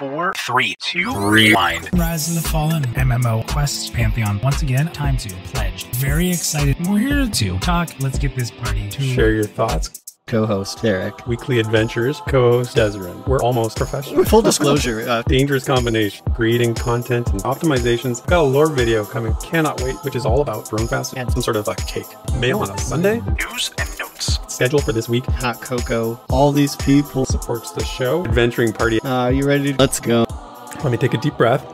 4, 3, 2, rewind. Rise of the Fallen, MMO Quest Pantheon. Once again, time to pledge. Very excited. We're here to talk. Let's get this party to share your thoughts. Co-host Derek. Weekly adventures. Co-host Desrin. We're almost professional. Full disclosure. Dangerous combination. Creating content and optimizations. Got a lore video coming. Cannot wait. Which is all about brewing fast and some sort of like cake. Mail on a Sunday. News and notes. Schedule for this week. Hot cocoa. All these people. Supports the show. Adventuring party. You ready? Let's go. Let me take a deep breath.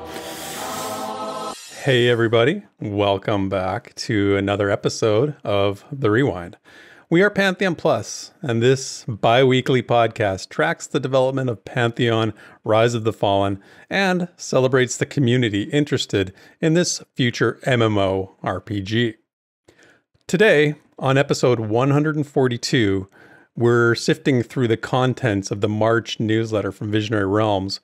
Hey everybody. Welcome back to another episode of The Rewind. We are Pantheon Plus, and this bi-weekly podcast tracks the development of Pantheon, Rise of the Fallen, and celebrates the community interested in this future MMORPG. Today, on episode 142, we're sifting through the contents of the March newsletter from Visionary Realms,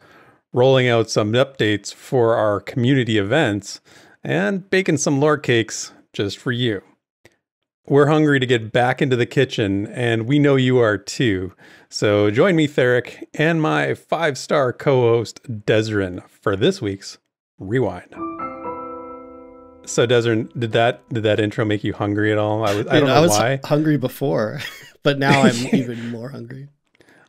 rolling out some updates for our community events, and baking some lore cakes just for you. We're hungry to get back into the kitchen, and we know you are too. So join me, Theric, and my 5-star co-host, Desrin, for this week's Rewind. So, Desrin, did that intro make you hungry at all? I don't know why. Hungry before, but now I'm even more hungry.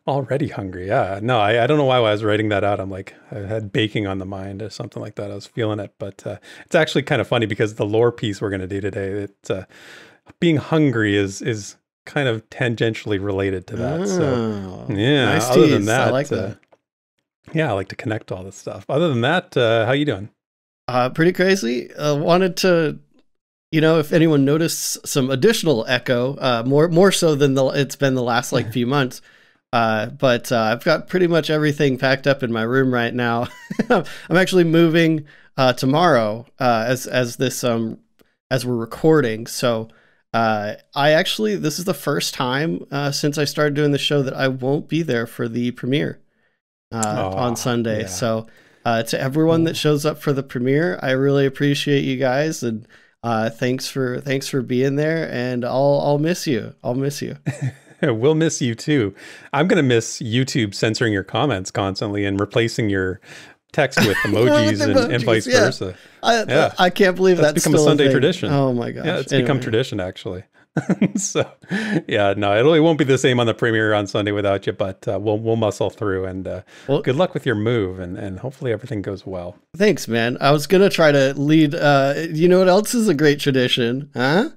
Already hungry, yeah. No, I don't know why I was writing that out. I'm like, I had baking on the mind or something like that. I was feeling it, but it's actually kind of funny because the lore piece we're going to do today, being hungry is kind of tangentially related to that. So yeah, nice other tease. than that, I like that. Yeah, I like to connect all this stuff. Other than that, how you doing? Pretty crazy. Wanted to, if anyone noticed some additional echo, more so than it's been the last few months. But I've got pretty much everything packed up in my room right now. I'm actually moving tomorrow as we're recording. So this is the first time since I started doing the show that I won't be there for the premiere on Sunday. Yeah. So to everyone that shows up for the premiere, I really appreciate you guys, and thanks for being there. And I'll miss you. I'll miss you. We'll miss you too. I'm gonna miss YouTube censoring your comments constantly and replacing your text with emojis, and vice versa. I can't believe that's become a Sunday tradition. Oh my gosh. Yeah, it's become tradition actually. So yeah, no, it won't be the same on the premiere on Sunday without you, but we'll muscle through, and good luck with your move, and hopefully everything goes well. Thanks, man. I was gonna try to lead you know what else is a great tradition? Our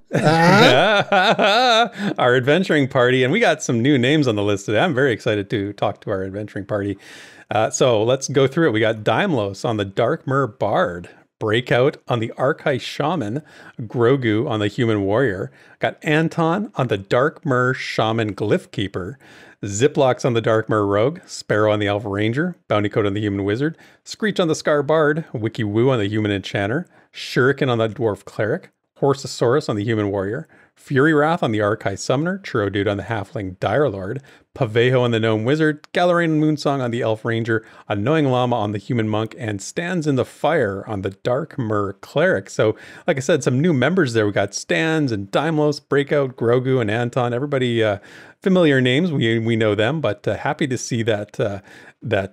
adventuring party, and we got some new names on the list today. I'm very excited to talk to our adventuring party. So let's go through it. We got Daimlos on the Darkmer Bard, Breakout on the Archai Shaman, Grogu on the Human Warrior, got Anton on the Darkmer Shaman Glyph Keeper, Ziplocks on the Darkmer Rogue, Sparrow on the Elf Ranger, Bounty Coat on the Human Wizard, Screech on the Scar Bard, Wiki Woo on the Human Enchanter, Shuriken on the Dwarf Cleric, Horsosaurus on the Human Warrior, Fury Wrath on the Archai Summoner, Churro Dude on the Halfling Dire Lord, Pavejo on the Gnome Wizard, Galarain and Moonsong on the Elf Ranger, Annoying Llama on the Human Monk, and Stands in the Fire on the Darkmer Cleric. So, like I said, some new members there. We got Stands and Daimlos, Breakout, Grogu, and Anton. Everybody familiar names. We know them, but happy to see that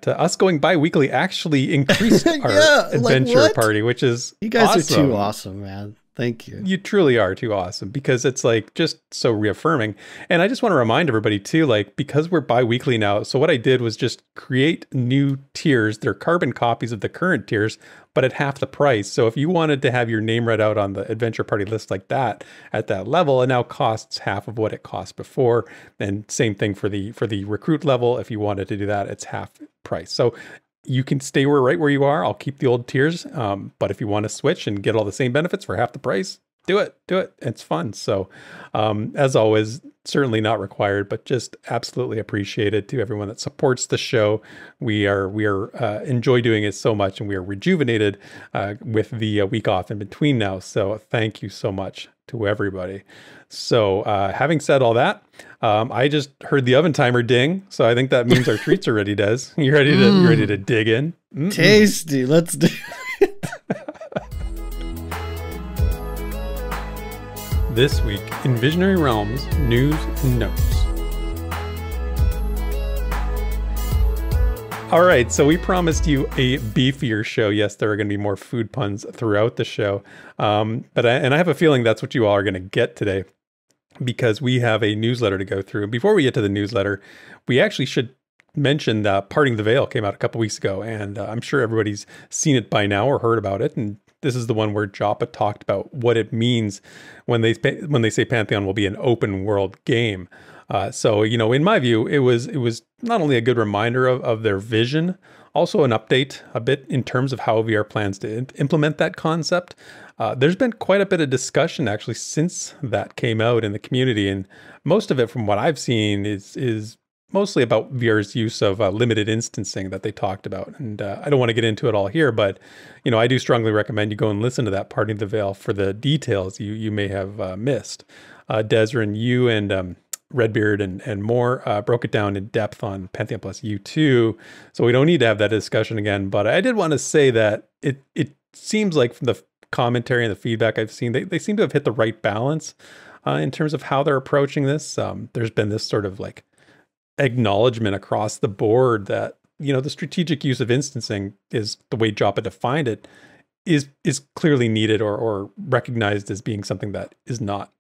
us going bi-weekly actually increased our adventure party, which is you guys awesome. Are too awesome, man. Thank you. You truly are too awesome, because it's just so reaffirming. And I just want to remind everybody too, because we're bi-weekly now, so what I did was just create new tiers. They're carbon copies of the current tiers, but at half the price. So if you wanted to have your name read out on the adventure party list like that at that level, it now costs half of what it cost before. And same thing for the recruit level. If you wanted to do that, it's half price. So you can stay right where you are. I'll keep the old tiers. But if you want to switch and get all the same benefits for half the price, do it. It's fun. So as always, certainly not required, but just absolutely appreciated to everyone that supports the show. We are enjoy doing it so much, and we are rejuvenated with the week off in between now. So thank you so much to everybody. So having said all that, I just heard the oven timer ding, so I think that means our treats are ready, Des. You ready to dig in? Tasty. Let's do it. This week in Visionary Realms News and Notes. All right, so we promised you a beefier show. Yes, there are going to be more food puns throughout the show, but I have a feeling that's what you all are going to get today, because we have a newsletter to go through. Before we get to the newsletter, we actually should mention that Parting the Veil came out a couple weeks ago, and I'm sure everybody's seen it by now or heard about it. And this is the one where Joppa talked about what it means when they say Pantheon will be an open world game. So, you know, in my view, it was not only a good reminder of their vision, also an update a bit in terms of how VR plans to implement that concept. There's been quite a bit of discussion actually since that came out in the community, and most of it from what I've seen is mostly about VR's use of limited instancing that they talked about. And I don't want to get into it all here, but, you know, I do strongly recommend you go and listen to that Parting the Veil for the details you may have missed. Desrin, you and Redbeard and more broke it down in depth on Pantheon Plus U2, so we don't need to have that discussion again. But I did want to say that it seems like from the commentary and the feedback I've seen, they seem to have hit the right balance in terms of how they're approaching this. There's been this sort of like acknowledgement across the board that, you know, the strategic use of instancing is the way Joppa defined it is clearly needed or recognized as being something that is not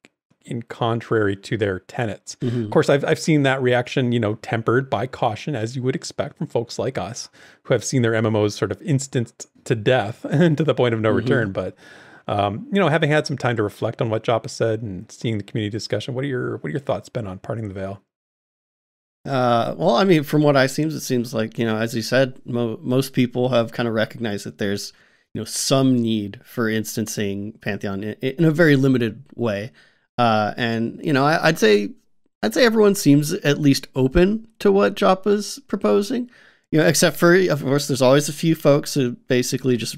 in contrary to their tenets. Of course, I've seen that reaction, you know, tempered by caution, as you would expect from folks like us who have seen their MMOs sort of instanced to death and to the point of no return. But, you know, having had some time to reflect on what Joppa said and seeing the community discussion, what are your thoughts been on Parting the Veil? Well, I mean, from what it seems like, you know, as you said, most people have kind of recognized that there's, you know, some need for instancing Pantheon in a very limited way. And, you know, I'd say everyone seems at least open to what Joppa's proposing, you know, except for, of course, there's always a few folks who basically just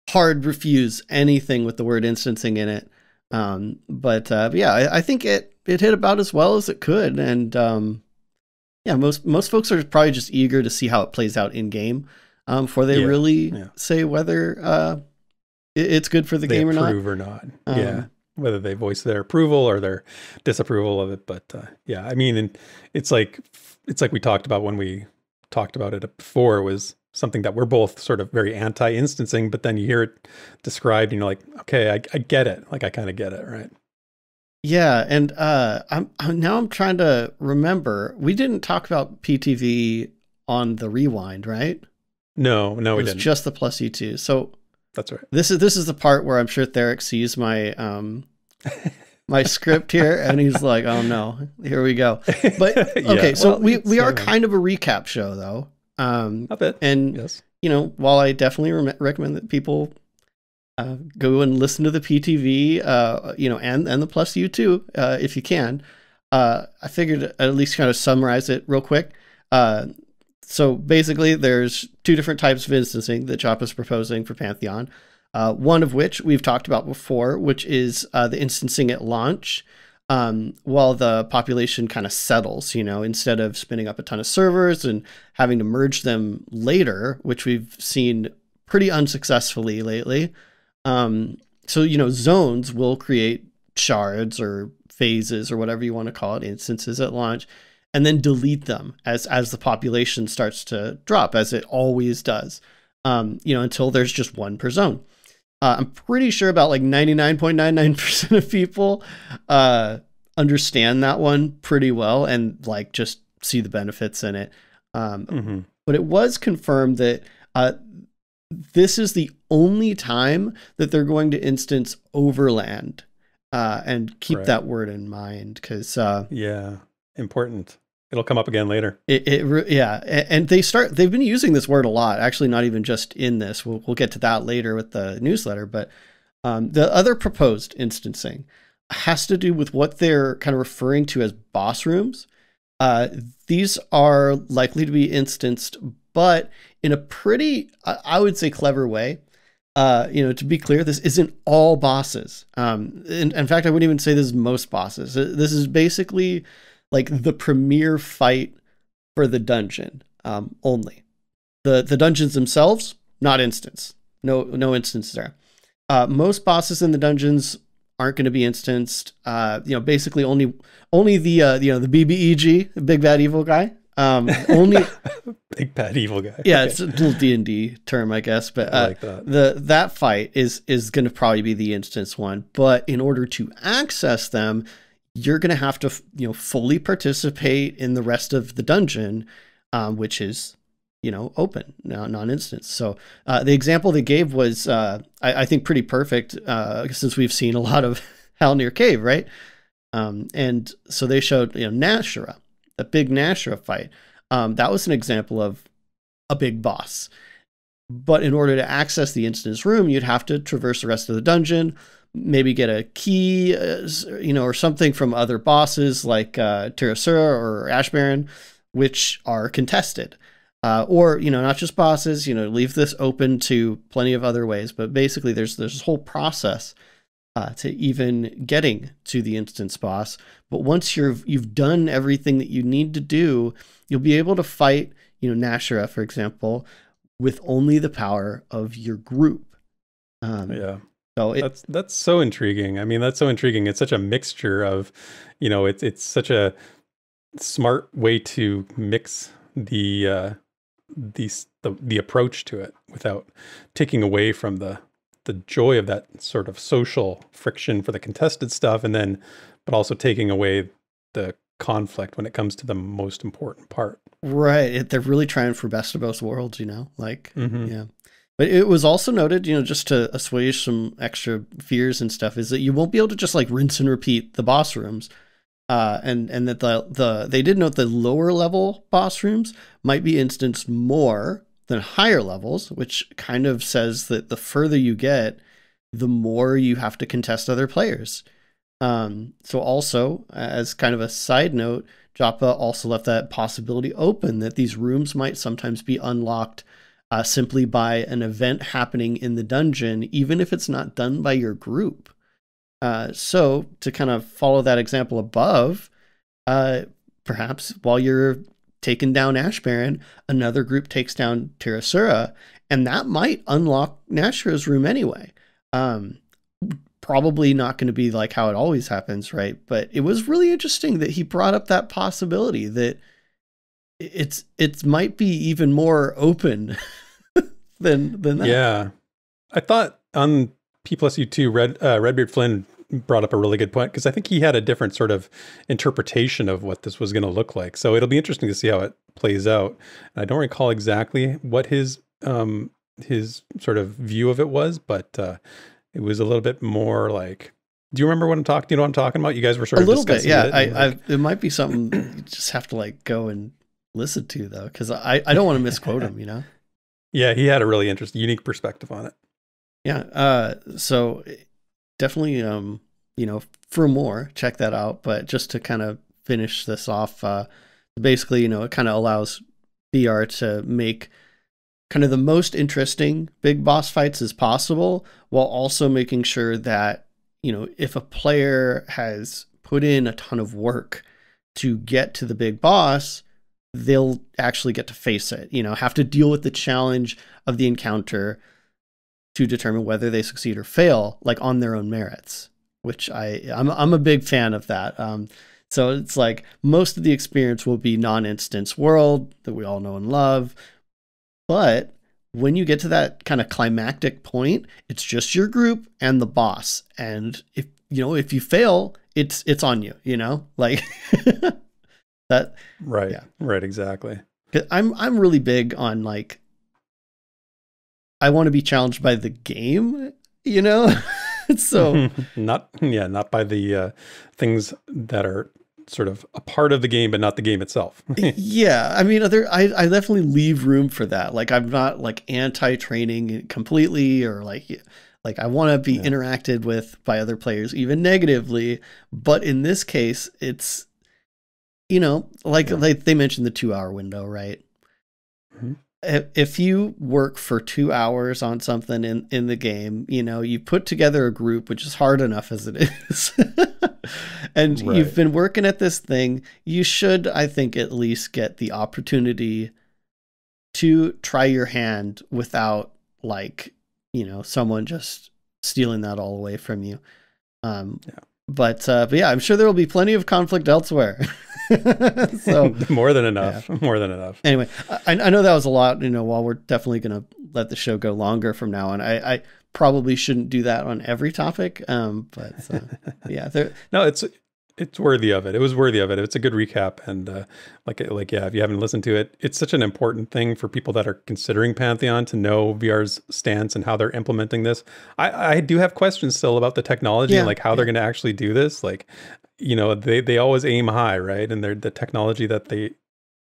hard refuse anything with the word instancing in it. But yeah, I think it hit about as well as it could. And, yeah, most folks are probably just eager to see how it plays out in game, before they really say whether, it's good for the game or not. Approve or not. Yeah. Whether they voice their approval or their disapproval of it. But yeah, I mean, it's like we talked about when we talked about it before. It was something that we're both sort of very anti-instancing, but then you hear it described and you're like, okay, I get it. Like, I kind of get it, right? Yeah, and I'm trying to remember. We didn't talk about PTV on the Rewind, right? No, we didn't. It was just the Plus U2. So that's right. This is the part where I'm sure Theric sees my my script here, and he's like, "Oh no, here we go." But okay, so we are kind of a recap show, though. A bit, and yes. You know, while I definitely recommend that people go and listen to the PTV, you know, and the Plus U2 if you can. I figured at least kind of summarize it real quick. So basically, there's two different types of instancing that Joppa's proposing for Pantheon. One of which we've talked about before, which is the instancing at launch, while the population kind of settles, you know, instead of spinning up a ton of servers and having to merge them later, which we've seen pretty unsuccessfully lately. So, you know, zones will create shards or phases or whatever you want to call it, instances at launch, and then delete them as the population starts to drop, as it always does, you know, until there's just one per zone. I'm pretty sure about like 99.99% of people understand that one pretty well and like just see the benefits in it. But it was confirmed that this is the only time that they're going to instance overland, and keep that word in mind, because yeah, important. It'll come up again later. Yeah, and they've been using this word a lot. Actually, not even just in this. We'll get to that later with the newsletter. But the other proposed instancing has to do with what they're kind of referring to as boss rooms. These are likely to be instanced, but in a pretty, I would say, clever way. You know, to be clear, this isn't all bosses. In fact, I wouldn't even say this is most bosses. This is basically like the premier fight for the dungeon, only. The dungeons themselves, not instance. No instance there. Most bosses in the dungeons aren't going to be instanced. You know, basically only the you know, the BBEG, the big bad evil guy, Only Big bad evil guy. yeah, Okay. it's a little D&D term, I guess, but I like that. that fight is going to probably be the instance one. But in order to access them, you're going to have to fully participate in the rest of the dungeon, which is open, non-instance. So the example they gave was I think pretty perfect since we've seen a lot of Halnir Cave, right? And so they showed Nashara, the big Nashara fight. That was an example of a big boss. But in order to access the instance room, you'd have to traverse the rest of the dungeon, maybe get a key, or something from other bosses like Tirasura or Ash Baron, which are contested. Or, not just bosses, leave this open to plenty of other ways. But basically, there's this whole process to even getting to the instance boss. But once you've done everything that you need to do, you'll be able to fight, Nashara, for example, with only the power of your group. Yeah. So that's so intriguing. I mean, that's so intriguing. It's such a mixture of, it's such a smart way to mix the approach to it without taking away from the joy of that sort of social friction for the contested stuff, but also taking away the conflict when it comes to the most important part. Right. They're really trying for best of both worlds, Mm-hmm. Yeah. But it was also noted, just to assuage some extra fears and stuff, is that you won't be able to just rinse and repeat the boss rooms. And that they did note the lower level boss rooms might be instanced more than higher levels, which kind of says that the further you get, the more you have to contest other players. So also, as kind of a side note, Joppa also left that possibility open that these rooms might sometimes be unlocked simply by an event happening in the dungeon, even if it's not done by your group. So to kind of follow that example above, perhaps while you're taking down Ash Baron, another group takes down Tirasura, and that might unlock Nashara's room anyway. Probably not going to be like how it always happens, right? But it was really interesting that he brought up that possibility that it might be even more open than that. Yeah. I thought on P+U2, Redbeard Flynn brought up a really good point, because I think he had a different sort of interpretation of what this was going to look like. So it'll be interesting to see how it plays out. And I don't recall exactly what his sort of view of it was, but it was a little bit more like, do you remember what I'm talking? You know what I'm talking about? You guys were sort of discussing yeah. it. It might be something you just have to go and listen to, though, because I don't want to misquote him. Yeah, he had a really interesting, unique perspective on it. Yeah. So definitely, for more, check that out. But just to kind of finish this off, basically, it kind of allows BR to make kind of the most interesting big boss fights as possible, while also making sure that, if a player has put in a ton of work to get to the big boss, they'll actually get to face it, have to deal with the challenge of the encounter to determine whether they succeed or fail, on their own merits, which I'm a big fan of that. So it's most of the experience will be non-instance world that we all know and love. But when you get to that kind of climactic point, it's just your group and the boss. And if you fail, it's on you, that. Right. Yeah. Right. Exactly. I'm really big on I want to be challenged by the game, so not by the things that are sort of a part of the game, but not the game itself. Yeah. I mean, I definitely leave room for that. I'm not anti-training completely, or I want to be interacted with by other players, even negatively. But in this case, it's, like they mentioned the 2-hour window, right? Mm-hmm. If you work for 2 hours on something in the game, you put together a group, which is hard enough as it is, and Right. You've been working at this thing, you should, I think, at least get the opportunity to try your hand without someone just stealing that all away from you. But yeah, I'm sure there will be plenty of conflict elsewhere. So more than enough. Yeah. More than enough. Anyway, I know that was a lot. While we're definitely going to let the show go longer from now on, I probably shouldn't do that on every topic. But yeah, no, it's worthy of it. It was worthy of it. It's a good recap, and yeah, if you haven't listened to it, it's such an important thing for people that are considering Pantheon to know VR's stance and how they're implementing this. I do have questions still about the technology and like how they're going to actually do this. Like, they always aim high, right? And the technology that they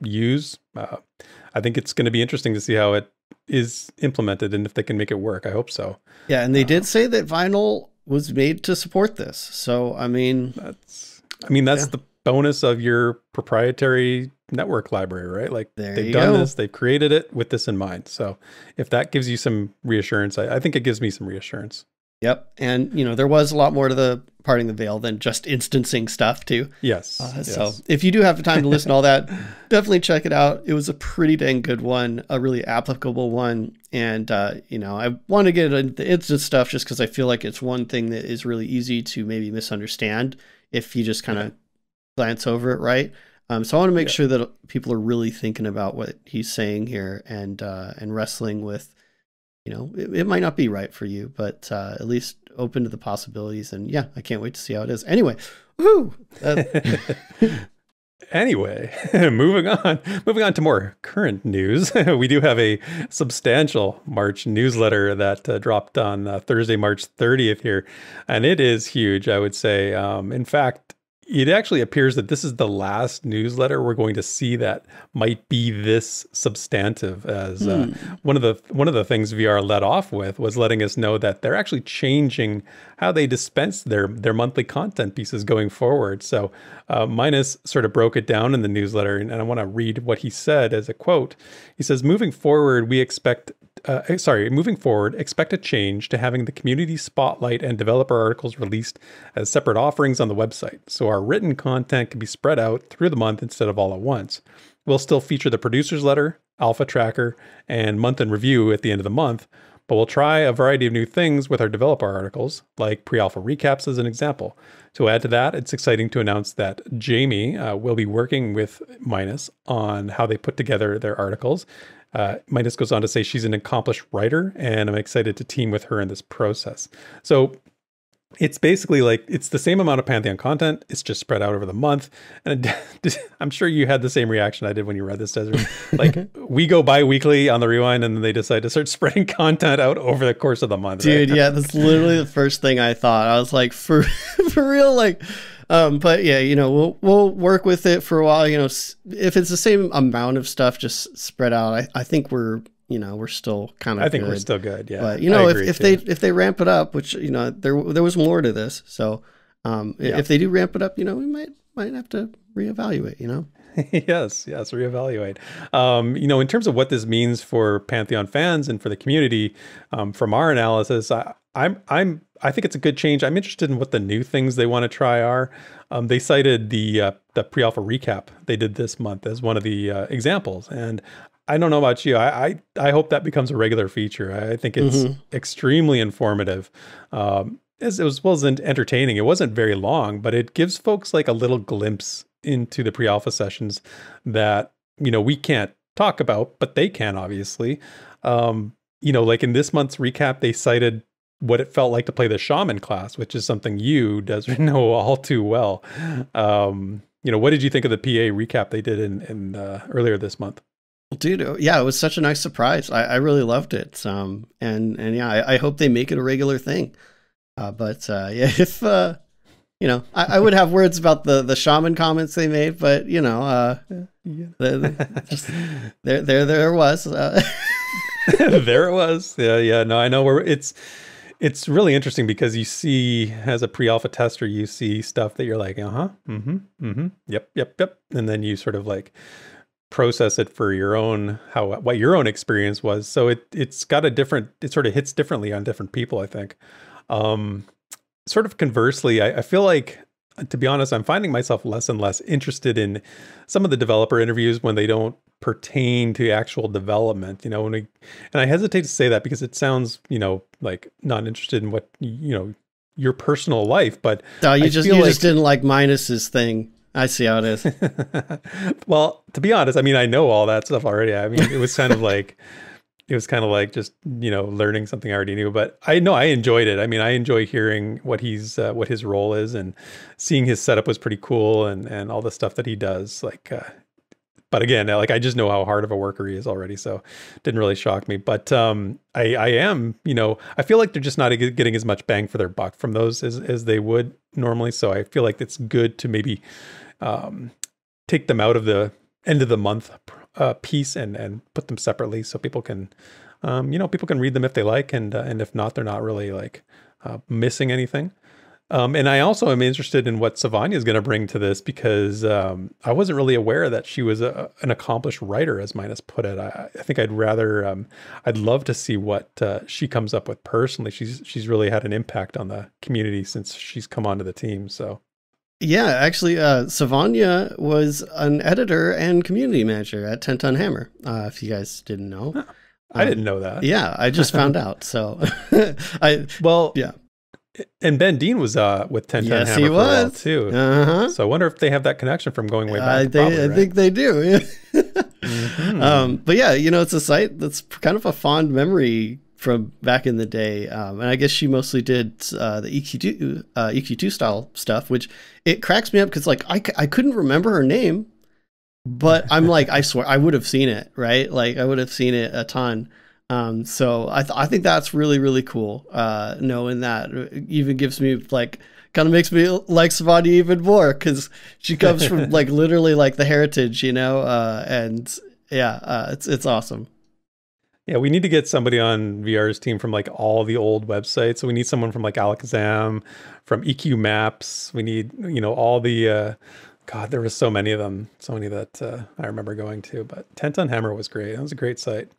use, I think it's going to be interesting to see how it is implemented and if they can make it work. I hope so. Yeah, and they did say that vinyl was made to support this. So I mean, that's the bonus of your proprietary network library, right? Like they've done this, they've created it with this in mind. So if that gives you some reassurance, I think it gives me some reassurance. Yep. And, there was a lot more to the parting the veil than just instancing stuff too. Yes. So if you do have the time to listen to all that, definitely check it out. It was a pretty dang good one, a really applicable one. And, I want to get into the instance stuff just because I feel like it's one thing that is really easy to maybe misunderstand if you just kind of glance over it, right? So I want to make sure that people are really thinking about what he's saying here and wrestling with, it might not be right for you, but at least open to the possibilities. And yeah, I can't wait to see how it is. Anyway, woo! Anyway, moving on to more current news. We do have a substantial March newsletter that dropped on Thursday, March 30th here, and it is huge, I would say. In fact, it actually appears that this is the last newsletter we're going to see that might be this substantive. As one of the things VR led off with was letting us know that they're actually changing how they dispense their monthly content pieces going forward. So Minus sort of broke it down in the newsletter, and I want to read what he said as a quote. He says, moving forward, expect a change to having the community spotlight and developer articles released as separate offerings on the website, so our written content can be spread out through the month instead of all at once. We'll still feature the producer's letter, alpha tracker, and month in review at the end of the month, but we'll try a variety of new things with our developer articles, like pre-alpha recaps as an example. To add to that, it's exciting to announce that Jamie will be working with Minus on how they put together their articles. Minus goes on to say she's an accomplished writer, and I'm excited to team with her in this process. So it's basically like, it's the same amount of Pantheon content. It's just spread out over the month. And I'm sure you had the same reaction I did when you read this, Desiree. Like, we go bi-weekly on the Rewind, and then they decide to start spreading content out over the course of the month. Dude, right? Yeah, that's literally the first thing I thought. I was like, for real, like... but yeah, we'll work with it for a while. If it's the same amount of stuff just spread out, I think we're still kind of. I think we're still good. Yeah, but if they ramp it up, which there was more to this, so if they do ramp it up, we might have to reevaluate. Yes, reevaluate. In terms of what this means for Pantheon fans and for the community, from our analysis, I think it's a good change. I'm interested in what the new things they want to try are. They cited the pre-alpha recap they did this month as one of the examples. And I don't know about you. I hope that becomes a regular feature. I think it's extremely informative. As well as entertaining. It wasn't very long, but it gives folks like a little glimpse into the pre-alpha sessions that, we can't talk about, but they can, obviously. Like in this month's recap, they cited what it felt like to play the shaman class, which is something you, Desiree, know all too well. What did you think of the PA recap they did in earlier this month? Dude, yeah, it was such a nice surprise. I really loved it. And yeah, I hope they make it a regular thing. But yeah, if I would have words about the shaman comments they made, but there was. There it was. Yeah. No, I know where it's really interesting because you see, as a pre-alpha tester, you see stuff that you're like, yep. And then you sort of like process it for your own, what your own experience was. So it's got it sort of hits differently on different people, I think. Sort of conversely, I feel like, to be honest, I'm finding myself less and less interested in some of the developer interviews when they don't pertain to actual development, and I hesitate to say that because it sounds, like not interested in what, your personal life, but no, you just didn't like Minus's thing. I see how it is. Well, to be honest, I mean, I know all that stuff already. I mean, it was kind of like just, learning something I already knew, but I know I enjoyed it. I mean, I enjoy hearing what his role is, and seeing his setup was pretty cool, and all the stuff that he does. Like, but again, like, I just know how hard of a worker he is already, so it didn't really shock me. But I am, I feel like they're just not getting as much bang for their buck from those as they would normally. So I feel like it's good to maybe take them out of the end of the month piece and put them separately, so people can people can read them if they like, and if not, they're not really like missing anything. And I also am interested in what Savanya is going to bring to this, because I wasn't really aware that she was an accomplished writer, as Minus put it. I think I'd love to see what she comes up with personally. She's really had an impact on the community since she's come onto the team. So yeah, actually, Savanya was an editor and community manager at 10 Ton Hammer. If you guys didn't know, I didn't know that. Yeah, I just found out. So yeah. And Ben Dean was with 10 Ton Hammer for a while too. So I wonder if they have that connection from going way back. I think they do. But yeah, it's a site that's kind of a fond memory from back in the day. And I guess she mostly did the EQ2 style stuff, which it cracks me up because like I couldn't remember her name, but I'm like, I swear I would have seen it, right? Like I would have seen it a ton. So I think that's really, really cool. Knowing that even gives me like, kind of makes me like Savanya even more, because she comes from like literally like the heritage, and yeah, it's awesome. Yeah, we need to get somebody on VR's team from like all the old websites. So we need someone from like Alakazam, from EQ Maps. We need, all the, God, there were so many of them. So many that I remember going to. But 10 Ton Hammer was great. That was a great site.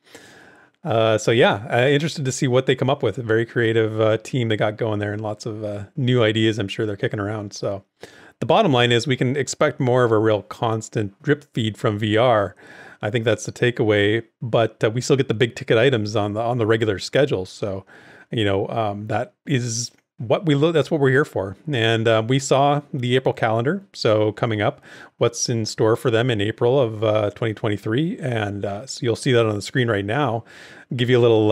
So yeah, interested to see what they come up with. A very creative team they got going there, and lots of new ideas I'm sure they're kicking around. So the bottom line is we can expect more of a real constant drip feed from VR. I think that's the takeaway, but we still get the big ticket items on the regular schedule. So, that is that's what we're here for. And we saw the April calendar. So coming up, what's in store for them in April of 2023. And so you'll see that on the screen right now. Give you a little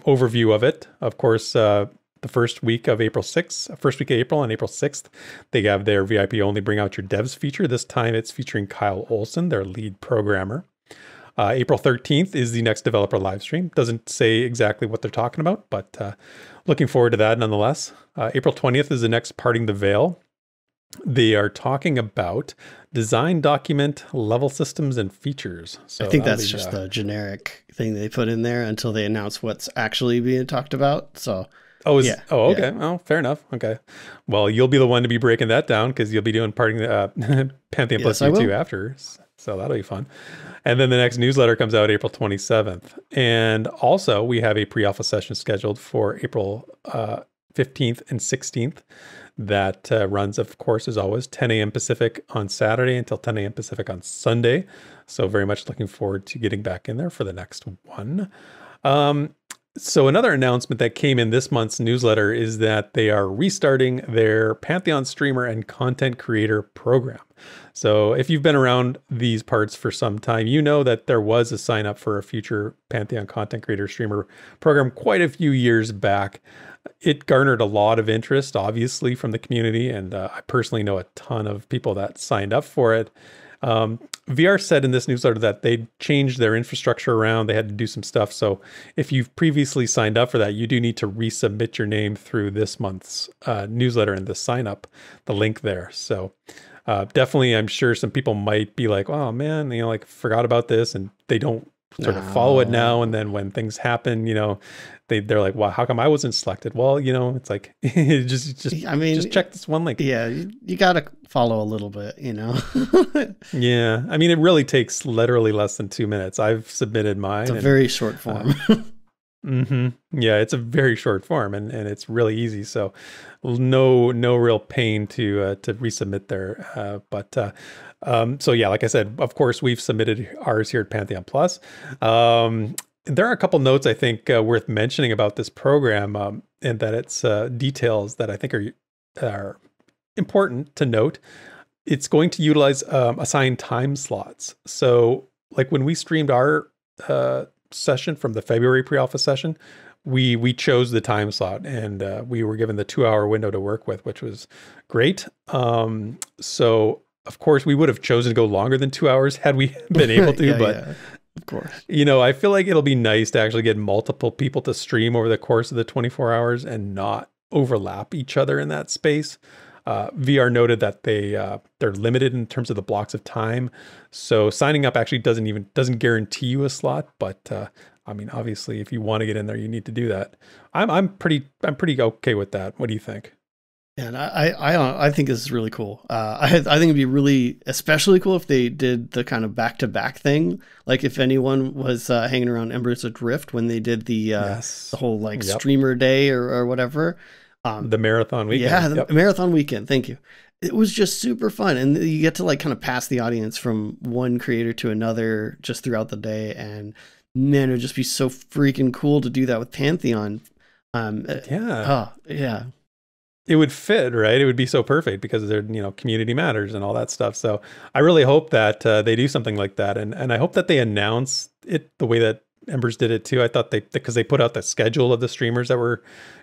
overview of it. Of course, the first week of April on April 6th, they have their VIP only Bring Out Your Devs feature. This time it's featuring Kyle Olson, their lead programmer. April 13th is the next developer live stream. Doesn't say exactly what they're talking about, but looking forward to that nonetheless. April 20th is the next Parting the Veil. They are talking about design document, level systems, and features. So I think that's just the generic thing they put in there until they announce what's actually being talked about. So okay. Yeah. Oh, fair enough. Okay. Well, you'll be the one to be breaking that down, because you'll be doing Parting the Pantheon plus U2 after. So that'll be fun. And then the next newsletter comes out April 27th. And also we have a pre-alpha session scheduled for April 15th and 16th. That runs, of course, as always, 10 a.m. Pacific on Saturday until 10 a.m. Pacific on Sunday. So very much looking forward to getting back in there for the next one. So another announcement that came in this month's newsletter is that they are restarting their Pantheon streamer and content creator program. So if you've been around these parts for some time, you know that there was a sign up for a future Pantheon content creator streamer program quite a few years back. It garnered a lot of interest, obviously, from the community, and I personally know a ton of people that signed up for it. VR said in this newsletter that they changed their infrastructure around. They had to do some stuff. So if you've previously signed up for that, you do need to resubmit your name through this month's newsletter and the sign up, the link there. So definitely, I'm sure some people might be like, oh man, like forgot about this, and they don't sort of follow it now. And then when things happen, they're like, well, how come I wasn't selected? Well, it's like, just check this one link. Yeah, you got to follow a little bit, Yeah, I mean, it really takes literally less than 2 minutes. I've submitted mine. It's a very short form. Yeah, it's a very short form, and it's really easy. So no real pain to resubmit there. So yeah, like I said, of course, we've submitted ours here at Pantheon Plus. There are a couple notes I think worth mentioning about this program. and that it's details that I think are important to note. It's going to utilize assigned time slots. So like when we streamed our session from the February pre-alpha session, we chose the time slot, and we were given the 2-hour window to work with, which was great. So of course we would have chosen to go longer than 2 hours had we been able to, but of course, you know, I feel like it'll be nice to actually get multiple people to stream over the course of the 24 hours and not overlap each other in that space. VR noted that they're limited in terms of the blocks of time, so signing up actually doesn't guarantee you a slot. But I mean, obviously, if you want to get in there, you need to do that. I'm pretty okay with that. What do you think? And I think this is really cool. I think it'd be really especially cool if they did the kind of back-to-back thing. Like if anyone was hanging around Embers Adrift when they did the whole like streamer day or whatever. The marathon weekend. Yeah, the marathon weekend. Thank you. It was just super fun. And you get to like kind of pass the audience from one creator to another just throughout the day. And man, it would just be so freaking cool to do that with Pantheon. Yeah. It would fit, right? It would be so perfect because they're, you know, community matters and all that stuff. So I really hope that they do something like that. And I hope that they announce it the way that Embers did it too. I thought because they put out the schedule of the streamers that were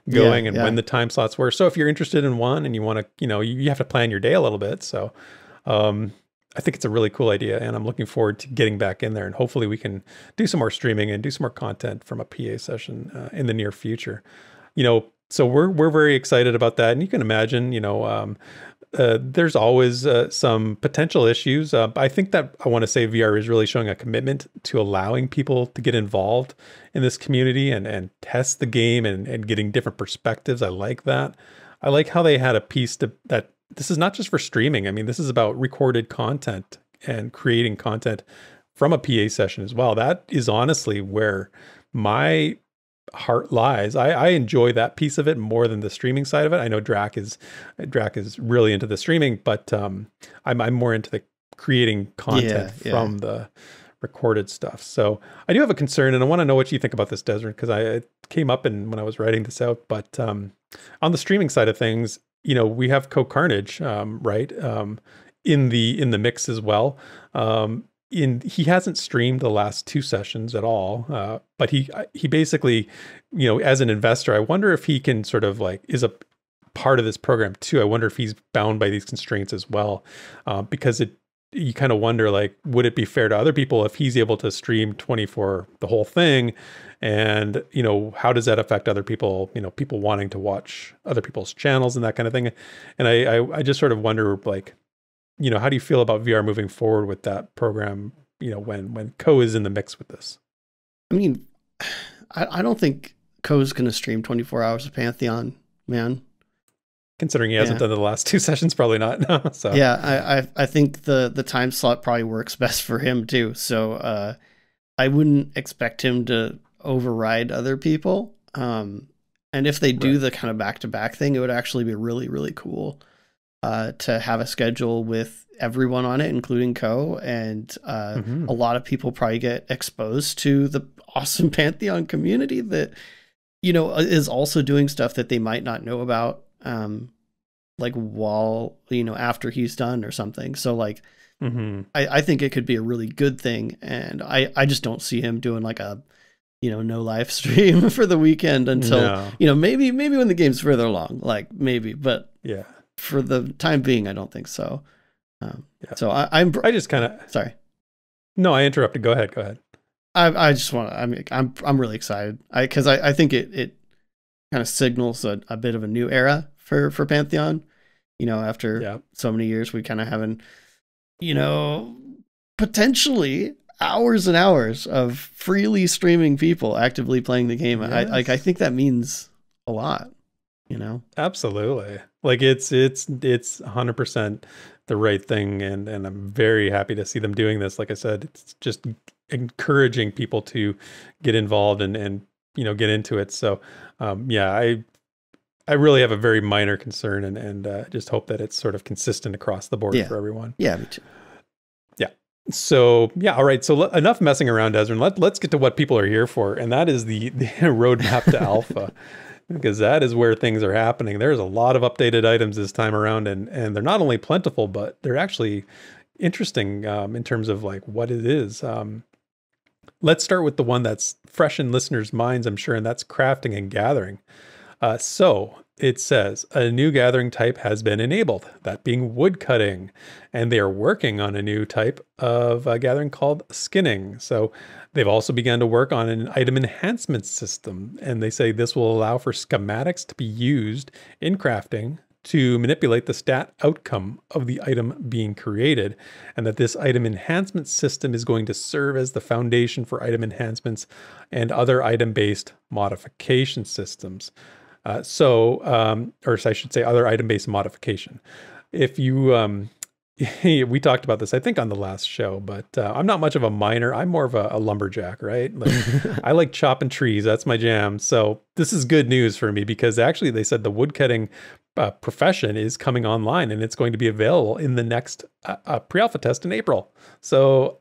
going and when the time slots were. So if you're interested in one and you want to, you know, you have to plan your day a little bit. So I think it's a really cool idea, and I'm looking forward to getting back in there, and hopefully we can do some more streaming and do some more content from a PA session in the near future. You know, so we're very excited about that, and you can imagine, you know, there's always some potential issues. I think that I want to say VR is really showing a commitment to allowing people to get involved in this community and test the game and getting different perspectives. I like that. I like how they had a piece that this is not just for streaming. I mean, this is about recorded content and creating content from a PA session as well. That is honestly where my heart lies. I enjoy that piece of it more than the streaming side of it. I know Drac is really into the streaming, but I'm more into the creating content from the recorded stuff. So I do have a concern, and I want to know what you think about this, Desmond, because it came up when I was writing this out. But on the streaming side of things, you know, we have Co-Carnage, right, in the mix as well. He hasn't streamed the last 2 sessions at all, but he basically, you know, as an investor, I wonder if he can sort of like is a part of this program too. I wonder if he's bound by these constraints as well, because you kind of wonder, like, would it be fair to other people if he's able to stream 24 the whole thing, and you know, how does that affect other people? You know, people wanting to watch other people's channels and that kind of thing. And I just sort of wonder, like, you know, how do you feel about VR moving forward with that program, you know, when Co is in the mix with this? I mean, I don't think Co's going to stream 24 hours of Pantheon, man. Considering he hasn't done the last 2 sessions, probably not. No, so yeah, I think the time slot probably works best for him too. So I wouldn't expect him to override other people. And if they do the kind of back-to-back thing, it would actually be really, really cool. To have a schedule with everyone on it, including Co, and a lot of people probably get exposed to the awesome Pantheon community that, you know, is also doing stuff that they might not know about, like while, you know, after he's done or something. So like, I think it could be a really good thing, and I just don't see him doing like a, you know, no live stream for the weekend until you know, maybe when the game's further along, like maybe, but yeah. For the time being, I don't think so. So I just kind of sorry. No, I interrupted. Go ahead. I just want to. I mean, I'm really excited. Because I think it kind of signals a bit of a new era for Pantheon. You know, after so many years, we kind of haven't, you know, potentially hours and hours of freely streaming people actively playing the game. Yes. I think that means a lot. You know, absolutely. Like it's 100% the right thing, and I'm very happy to see them doing this. Like I said, it's just encouraging people to get involved and you know, get into it. So I really have a very minor concern, and just hope that it's sort of consistent across the board for everyone. Yeah, me too. Yeah. So all right. So enough messing around, Desmond. Let's get to what people are here for, and that is the roadmap to alpha. because that is where things are happening. There's a lot of updated items this time around, and they're not only plentiful, but they're actually interesting in terms of like what it is. Let's start with the one that's fresh in listeners' minds, I'm sure, and that's crafting and gathering. So it says a new gathering type has been enabled, that being woodcutting, and they are working on a new type of gathering called skinning. So they've also begun to work on an item enhancement system, and they say this will allow for schematics to be used in crafting to manipulate the stat outcome of the item being created, and that this item enhancement system is going to serve as the foundation for item enhancements and other item-based modification systems. Or I should say other item-based modification. If you, we talked about this, I think, on the last show, but I'm not much of a miner. I'm more of a lumberjack, right? Like, I like chopping trees. That's my jam. So this is good news for me, because actually they said the woodcutting profession is coming online, and it's going to be available in the next pre-alpha test in April. So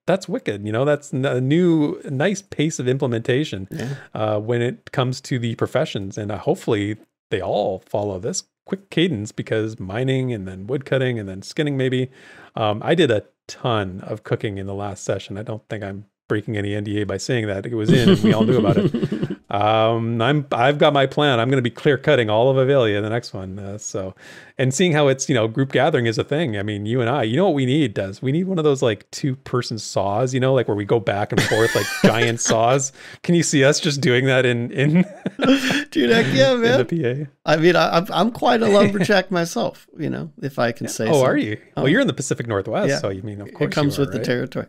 that's wicked. You know, that's a new, nice pace of implementation when it comes to the professions. And hopefully they all follow this quick cadence, because mining and then woodcutting and then skinning maybe. I did a ton of cooking in the last session. I don't think I'm breaking any NDA by saying that. It was in, and we all knew about it. I've got my plan. I'm going to be clear cutting all of Avelia in the next one. And seeing how it's, group gathering is a thing. I mean, you and I, what we need we need one of those like 2-person saws, like where we go back and forth, like giant saws. Can you see us just doing that in dude, heck yeah, man. In the PA? I mean, I'm quite a lumberjack myself, if I can say so. Oh, are you? Well, you're in the Pacific Northwest, so you mean, of course it comes with right? the territory.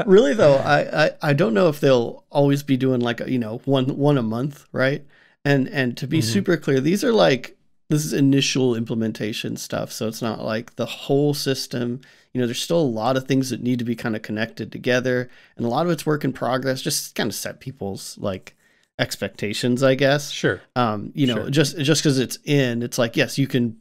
Really though, I don't know if they'll always be doing like one a month, right? And to be super clear, this is initial implementation stuff, so it's not like the whole system. There's still a lot of things that need to be kind of connected together, and a lot of it's work in progress. Just kind of set people's like expectations, I guess. Sure. Sure. Just because it's like, yes, you can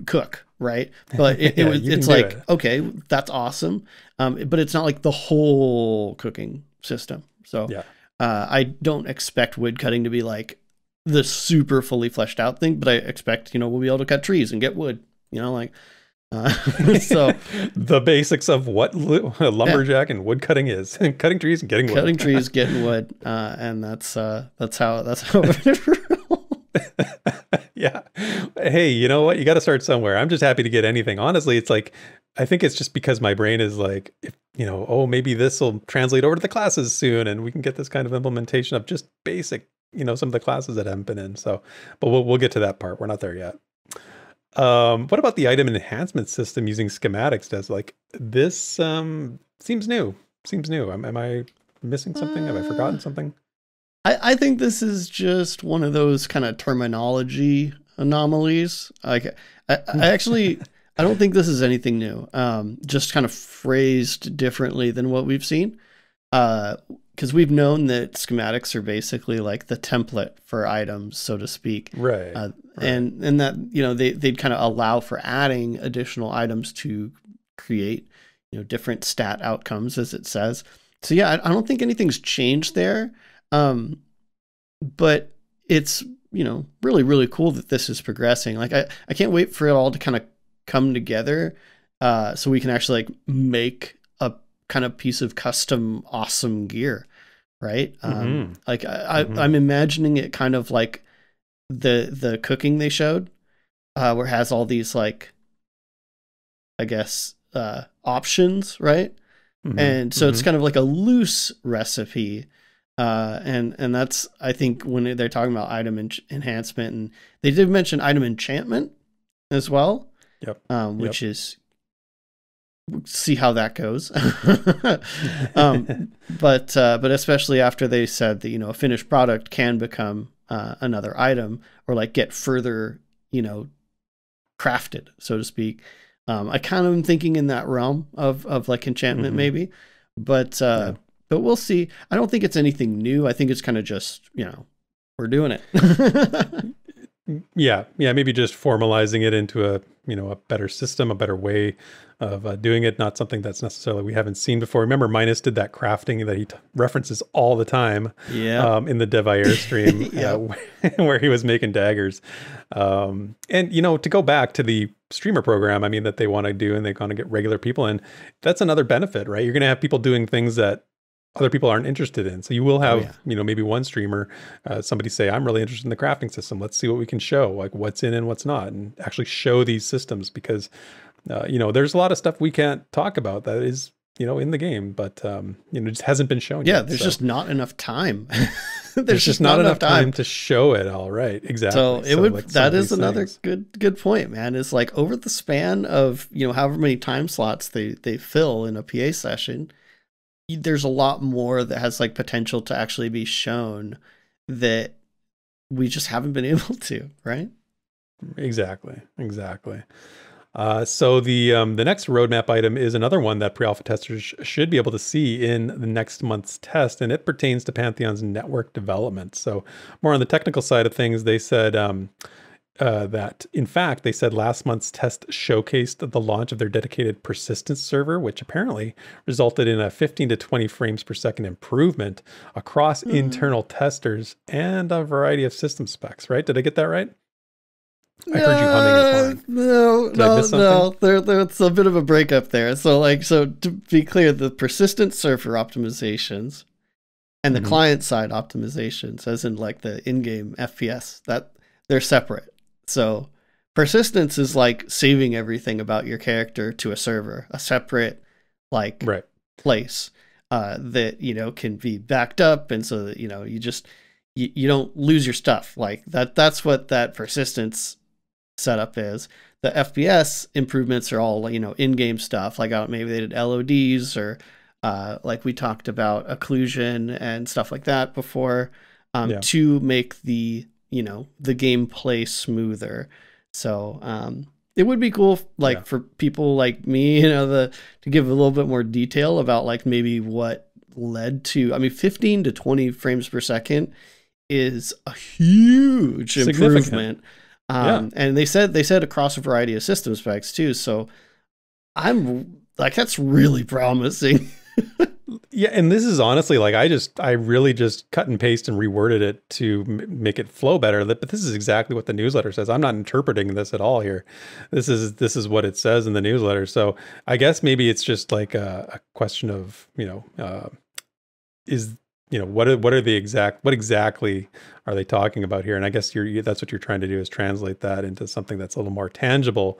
cook, right? But it's like, okay, that's awesome. But it's not like the whole cooking system. So I don't expect wood cutting to be like the super fully fleshed out thing, but I expect, we'll be able to cut trees and get wood, so the basics of what lumberjack and wood cutting is: cutting trees and getting wood. Cutting trees, getting wood, and that's how it Yeah. Hey, you know what? You got to start somewhere. I'm just happy to get anything. Honestly, it's like, I think it's just because my brain is like, maybe this will translate over to the classes soon, and we can get this kind of implementation of just basic, some of the classes that haven't been in. So, but we'll get to that part. We're not there yet. What about the item enhancement system using schematics? This seems new. Am I missing something? Have I forgotten something? I think this is just one of those kind of terminology anomalies. Like, I don't think this is anything new. Just kind of phrased differently than what we've seen. Because we've known that schematics are basically like the template for items, so to speak. Right. And that, they'd kind of allow for adding additional items to create, different stat outcomes, as it says. So yeah, I don't think anything's changed there. But it's, really, really cool that this is progressing. Like, I can't wait for it all to kind of come together, so we can actually like make a kind of piece of custom awesome gear, right? Like I'm imagining it kind of like the cooking they showed, where it has all these like, I guess, options, right? And so it's kind of like a loose recipe. And that's, I think, when they're talking about item enhancement, and they did mention item enchantment as well. Yep. Which is, see how that goes. But especially after they said that, a finished product can become another item, or like get further, crafted, so to speak. I kind of am thinking in that realm of like enchantment, maybe, but we'll see. I don't think it's anything new. I think it's kind of just, we're doing it. Yeah. Maybe just formalizing it into a better system, a better way doing it. Not something that's necessarily we haven't seen before. Remember, Minus did that crafting that he references all the time. Yeah. In the Devair stream, where he was making daggers. And to go back to the streamer program, I mean, that they want to do, and they want to get regular people in. That's another benefit, right? You're going to have people doing things that other people aren't interested in. So you will have, maybe one streamer, somebody say, I'm really interested in the crafting system. Let's see what we can show, like what's in and what's not, and actually show these systems, because, there's a lot of stuff we can't talk about that is, in the game, but, just hasn't been shown yet. There's just not enough time. there's just not enough time to show it all, right? Exactly. So that is another good point, man. Is like over the span of, however many time slots they fill in a PA session, there's a lot more that has like potential to actually be shown that we just haven't been able to, right? Exactly. So the next roadmap item is another one that pre-alpha testers should be able to see in the next month's test, and it pertains to Pantheon's network development. So more on the technical side of things, they said that, in fact, they said last month's test showcased the launch of their dedicated persistence server, which apparently resulted in a 15 to 20 frames per second improvement across internal testers and a variety of system specs, right? Did I get that right? I heard you humming and hawing. No. There's a bit of a breakup there. So to be clear, the persistent server optimizations and the client side optimizations, as in like the in-game FPS, that they're separate. So persistence is like saving everything about your character to a server, a separate place that, can be backed up. And so that, you don't lose your stuff like that. That's what that persistence setup is. The FPS improvements are all, in-game stuff. Like maybe they did LODs or like we talked about occlusion and stuff like that before to make the gameplay smoother. So it would be cool for people like me, to give a little bit more detail about like maybe what led to, 15 to 20 frames per second is a huge improvement. And they said across a variety of system specs too. So I'm like, that's really promising. Yeah, and this is honestly like I really just cut and paste and reworded it to make it flow better. But this is exactly what the newsletter says. I'm not interpreting this at all here. This is what it says in the newsletter. So I guess maybe it's just like a question of what exactly are they talking about here? And I guess that's what you're trying to do, is translate that into something that's a little more tangible.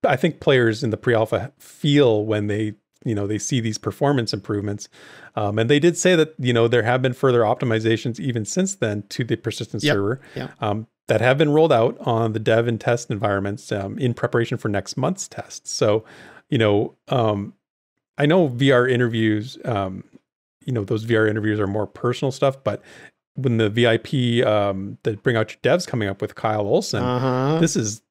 I think players in the pre-alpha feel when they see these performance improvements. And they did say that, there have been further optimizations even since then to the persistent server that have been rolled out on the dev and test environments in preparation for next month's tests. So, I know VR interviews, those VR interviews are more personal stuff, but when the VIP that Bring Out Your Devs coming up with Kyle Olson, this is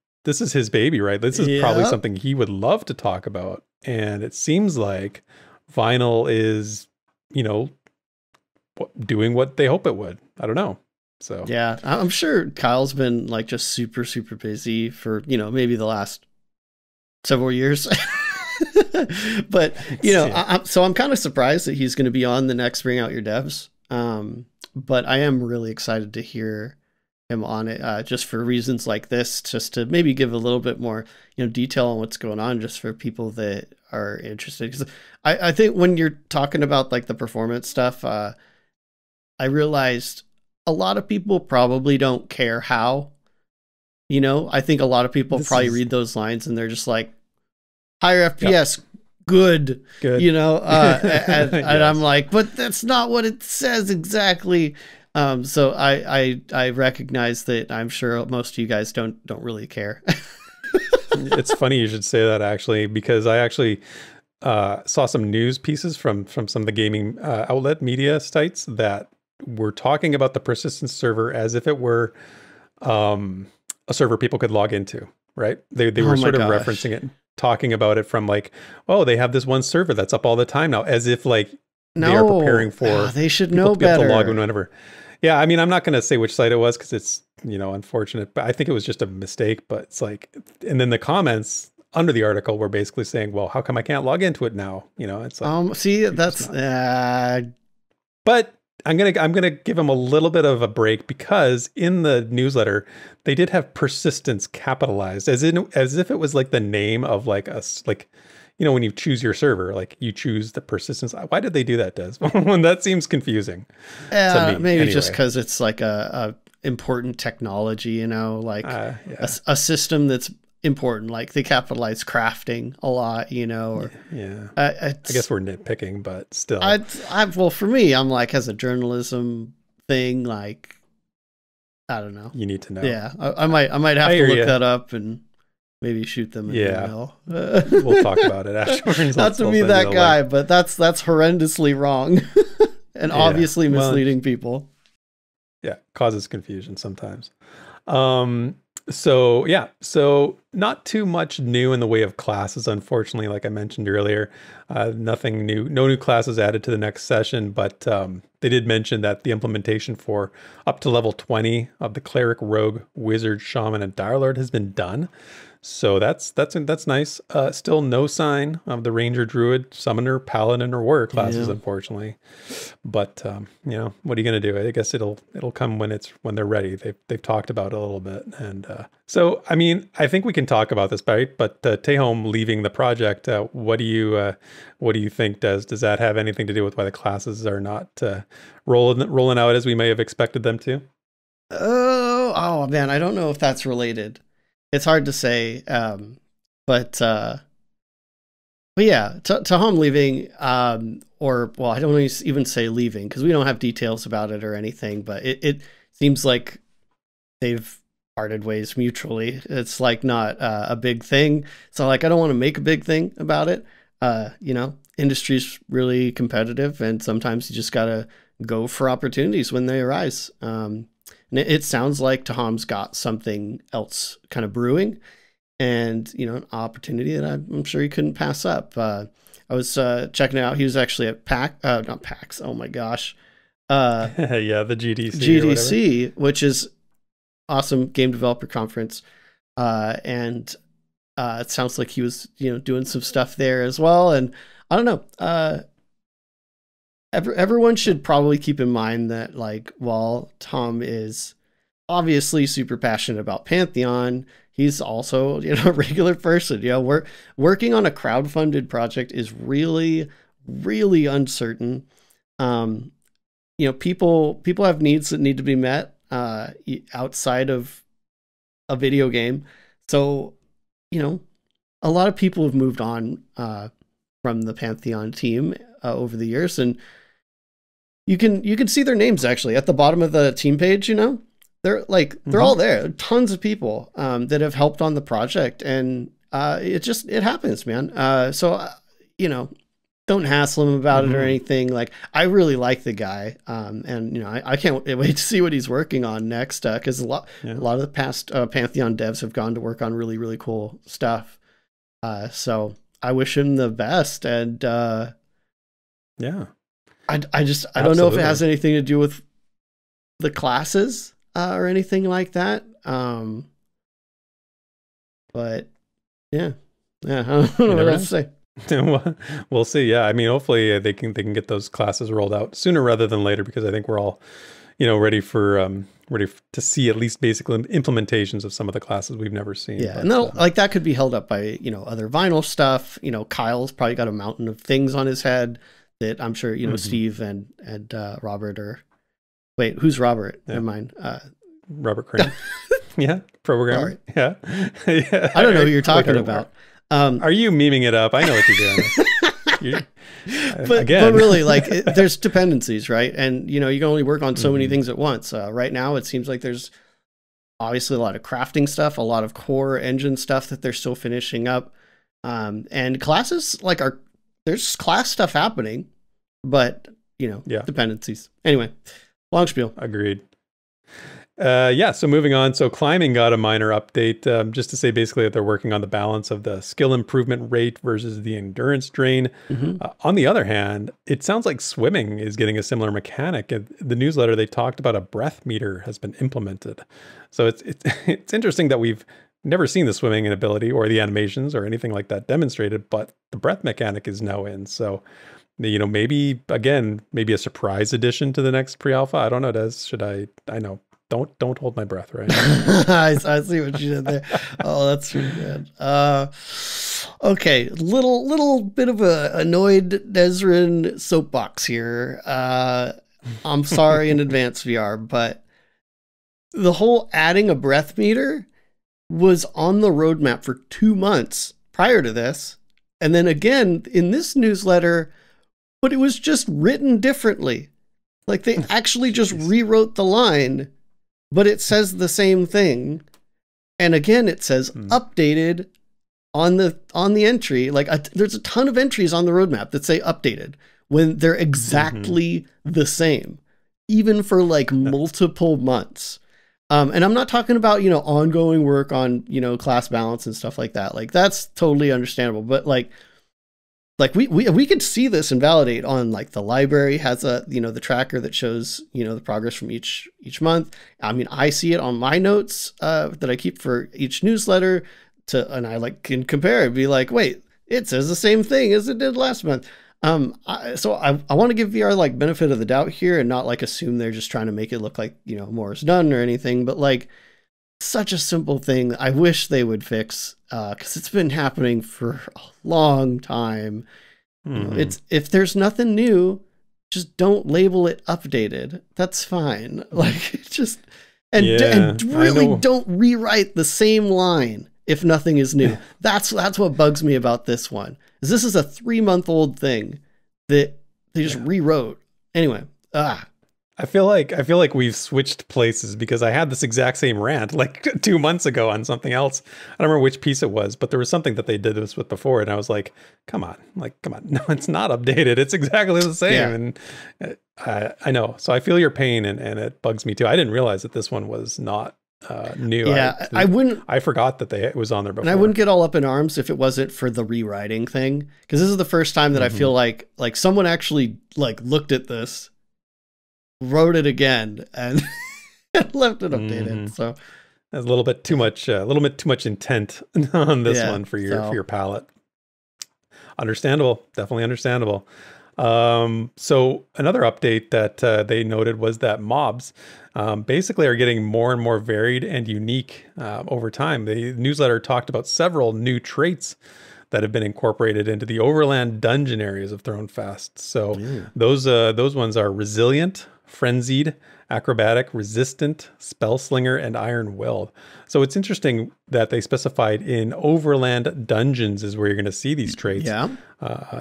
his baby, right? This is probably something he would love to talk about. And it seems like Vinyl is, doing what they hope it would. I don't know. So yeah, I'm sure Kyle's been like just super, super busy for, maybe the last several years. But, I'm kind of surprised that he's going to be on the next Bring Out Your Devs. But I am really excited to hear him on it, just for reasons like this, just to maybe give a little bit more, detail on what's going on, just for people that are interested. Because I think when you're talking about like the performance stuff, I realized a lot of people probably don't care how. I think a lot of people read those lines and they're just like, higher FPS, good. And I'm like, but that's not what it says exactly. So I recognize that. I'm sure most of you guys don't really care. It's funny you should say that, actually, because I actually saw some news pieces from some of the gaming outlet media sites that were talking about the persistence server as if it were a server people could log into, right? They were sort of referencing it, talking about it from like, oh, they have this one server that's up all the time now, as if like they are preparing for they should know better to log in whenever. Yeah, I mean, I'm not going to say which site it was because it's, unfortunate, but I think it was just a mistake. But it's like, and then the comments under the article were basically saying, well, how come I can't log into it now? It's like, see, that's, but I'm gonna give them a little bit of a break because in the newsletter they did have persistence capitalized as if it was like the name of like us, like, when you choose your server, like you choose the persistence. Why did they do that, Des? That seems confusing. Yeah, maybe anyway. Just because it's like a important technology, like a system that's important. Like they capitalize crafting a lot, or I guess we're nitpicking, but still. Well, for me, I'm like, as a journalism thing, like, I don't know. You need to know. Yeah, I might have to look that up and maybe shoot them an email. We'll talk about it afterwards. Not to be that guy, but that's horrendously wrong and obviously misleading people. Yeah, causes confusion sometimes. So not too much new in the way of classes, unfortunately, like I mentioned earlier. Nothing new, no new classes added to the next session, but they did mention that the implementation for up to level 20 of the Cleric, Rogue, Wizard, Shaman, and Direlord has been done. So that's nice. Still no sign of the Ranger, Druid, Summoner, Paladin, or Warrior classes, unfortunately. But what are you gonna do? I guess it'll come when they're ready. They've talked about it a little bit, and so I mean, I think we can talk about this, right? But Tehom leaving the project, what do you think? Does that have anything to do with why the classes are not rolling out as we may have expected them to? Oh man, I don't know if that's related. It's hard to say, but yeah, Tehom leaving, or well, I don't even say leaving because we don't have details about it or anything. But it seems like they've parted ways mutually. It's like not a big thing, so like I don't want to make a big thing about it. Industry's really competitive, and sometimes you just gotta go for opportunities when they arise. And it sounds like Tehom's got something else kind of brewing, and an opportunity that I'm sure he couldn't pass up. I was checking it out. He was actually at not PAX. Oh my gosh. Yeah, the GDC. GDC, which is awesome game developer conference, and it sounds like he was doing some stuff there as well. And I don't know. Everyone should probably keep in mind that, like, while Tom is obviously super passionate about Pantheon, he's also, a regular person. Working on a crowdfunded project is really, really uncertain. People have needs that need to be met outside of a video game. So, a lot of people have moved on from the Pantheon team over the years, and you can see their names actually at the bottom of the team page. They're all there. Tons of people that have helped on the project, and it happens, man. So don't hassle him about it or anything. Like, I really like the guy, and I can't wait to see what he's working on next. Because a lot of the past Pantheon devs have gone to work on really, really cool stuff. So I wish him the best, and yeah. I don't know if it has anything to do with the classes or anything like that. But yeah, I don't know what else to say. We'll see. Yeah, I mean, hopefully they can get those classes rolled out sooner rather than later, because I think we're all, ready to see at least basic implementations of some of the classes we've never seen. Yeah, but, and that could be held up by other vinyl stuff. Kyle's probably got a mountain of things on his head that I'm sure Steve and Robert are. Wait, who's Robert? Never mind. Robert Crane. Yeah, programmer. Right. Yeah. I don't know who you're talking about. Are you memeing it up? I know what you're doing. But really, there's dependencies, right? And you can only work on so many things at once. Right now, it seems like there's obviously a lot of crafting stuff, a lot of core engine stuff that they're still finishing up, and classes there's class stuff happening, but dependencies. Anyway, long spiel. Agreed. Yeah, so moving on. So climbing got a minor update, just to say basically that they're working on the balance of the skill improvement rate versus the endurance drain. On the other hand, it sounds like swimming is getting a similar mechanic. In the newsletter, they talked about a breath meter has been implemented. So it's interesting that we've never seen the swimming ability or the animations or anything like that demonstrated, but the breath mechanic is now in. So, maybe maybe a surprise addition to the next pre-alpha. I don't know, Des. Should I know. Don't hold my breath, right? I see what you did there. Oh, that's pretty good. Okay, little bit of a annoyed Desrin soapbox here. I'm sorry in advance, VR, but the whole adding a breath meter was on the roadmap for 2 months prior to this, and then again in this newsletter, but it was just written differently. Like they actually just rewrote the line. But it says the same thing, and again it says updated on the entry. Like there's a ton of entries on the roadmap that say updated when they're exactly the same, even for like multiple months. And I'm not talking about ongoing work on class balance and stuff like that. Like that's totally understandable. But like we could see this and validate on like the library has a the tracker that shows the progress from each month. I mean, I see it on my notes that I keep for each newsletter and I can compare and be like, wait, it says the same thing as it did last month. So I want to give VR like benefit of the doubt here and not like assume they're just trying to make it look like more is done or anything, but like such a simple thing I wish they would fix, because it's been happening for a long time. It's if there's nothing new, just don't label it updated. That's fine. Like just and really don't rewrite the same line if nothing is new. That's what bugs me about this one. This is a 3-month-old thing that they just rewrote. Anyway, I feel like we've switched places because I had this exact same rant like 2 months ago on something else. I don't remember which piece it was, but there was something that they did this with before, and I was like, come on. No, it's not updated. It's exactly the same. And I know. So I feel your pain, and it bugs me too. I didn't realize that this one was not new. Yeah, I forgot that it was on there before. And I wouldn't get all up in arms if it wasn't for the rewriting thing, because this is the first time that I feel like someone actually like looked at this, wrote it again, and left it updated. So there's a little bit too much intent on this one for your palette. Understandable, definitely understandable. So another update that they noted was that mobs basically are getting more and more varied and unique over time. The newsletter talked about several new traits that have been incorporated into the overland dungeon areas of Thronefest. So those ones are resilient, frenzied, acrobatic, resistant, spellslinger, and iron-willed. So it's interesting that they specified in overland dungeons is where you're going to see these traits. Yeah.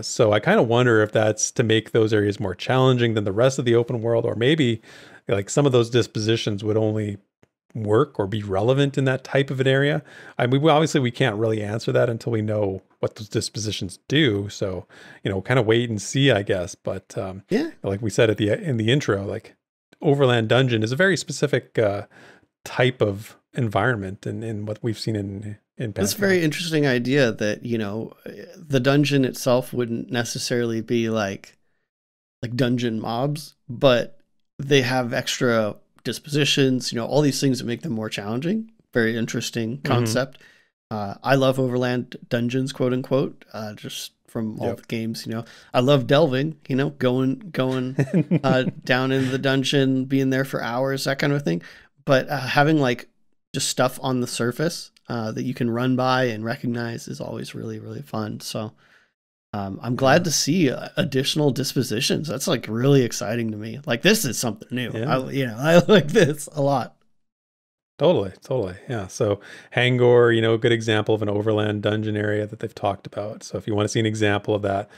So I kind of wonder if that's to make those areas more challenging than the rest of the open world, or maybe like some of those dispositions would only work or be relevant in that type of an area. I mean, we can't really answer that until we know what those dispositions do. So, kind of wait and see, I guess. But like we said in the intro, like overland dungeon is a very specific type of environment in what we've seen in Pantheon. That's a very interesting idea that, the dungeon itself wouldn't necessarily be like dungeon mobs, but they have extra dispositions, all these things that make them more challenging. Very interesting concept. I love overland dungeons, quote unquote, just from all the games. I love delving, going down in the dungeon, being there for hours, that kind of thing. But having like just stuff on the surface that you can run by and recognize is always really, really fun. So I'm glad to see additional dispositions. That's like really exciting to me. Like this is something new. I like this a lot. Totally. Yeah. So Hangor, a good example of an overland dungeon area that they've talked about. So if you want to see an example of that,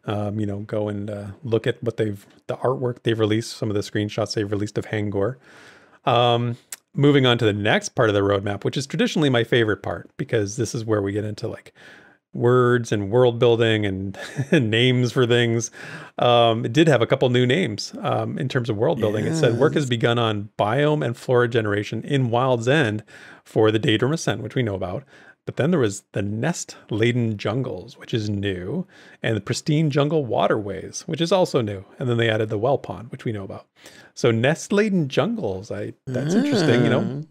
go and look at the artwork they've released, some of the screenshots they've released of Hangor. Moving on to the next part of the roadmap, which is traditionally my favorite part, because this is where we get into like words and world building and names for things. It did have a couple new names in terms of world building. It said work has begun on biome and flora generation in Wild's End for the Daedrum Ascent, which we know about. But then there was the nest-laden jungles, which is new, and the pristine jungle waterways, which is also new. And then they added the well pond, which we know about. So nest-laden jungles, that's interesting. You know,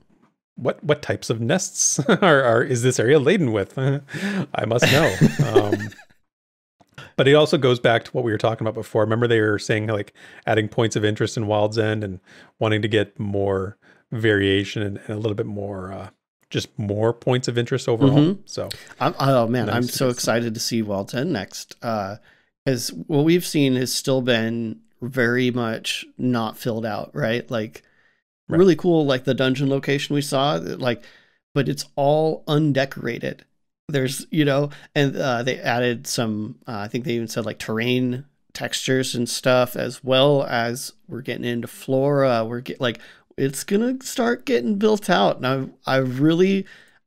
what types of nests is this area laden with? I must know. But it also goes back to what we were talking about before. Remember they were saying like adding points of interest in Wild's End and wanting to get more variation and a little bit more just more points of interest overall. So I'm so excited to see Wild's End next. Because what we've seen has still been very much not filled out, right? Like really cool, like the dungeon location we saw, like, but it's all undecorated. There's, you know, and they added some, I think they even said like terrain textures and stuff, as well as we're getting into flora. It's going to start getting built out. Now, I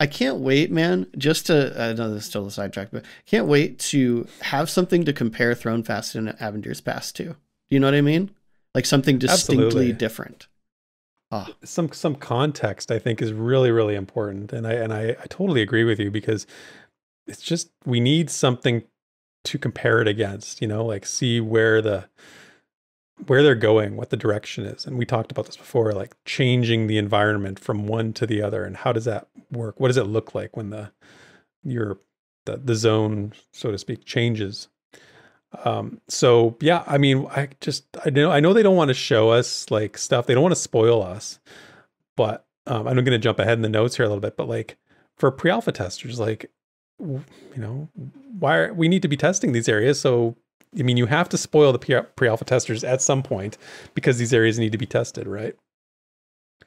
can't wait, man, just to, I know this is still a sidetrack, but can't wait to have something to compare Thronefast and Aventur's Past to. Do you know what I mean? Like something distinctly different. Some context, I think, is really, really important. And I totally agree with you, because it's just, we need something to compare it against, you know, like see where they're going, what the direction is. And we talked about this before, like changing the environment from one to the other. And how does that work? What does it look like when the zone, so to speak, changes? So yeah, I mean, I know they don't want to show us like stuff. They don't want to spoil us, but I'm going to jump ahead in the notes here a little bit, but like for pre-alpha testers, like, you know, we need to be testing these areas. So I mean, you have to spoil the pre-alpha testers at some point because these areas need to be tested, right?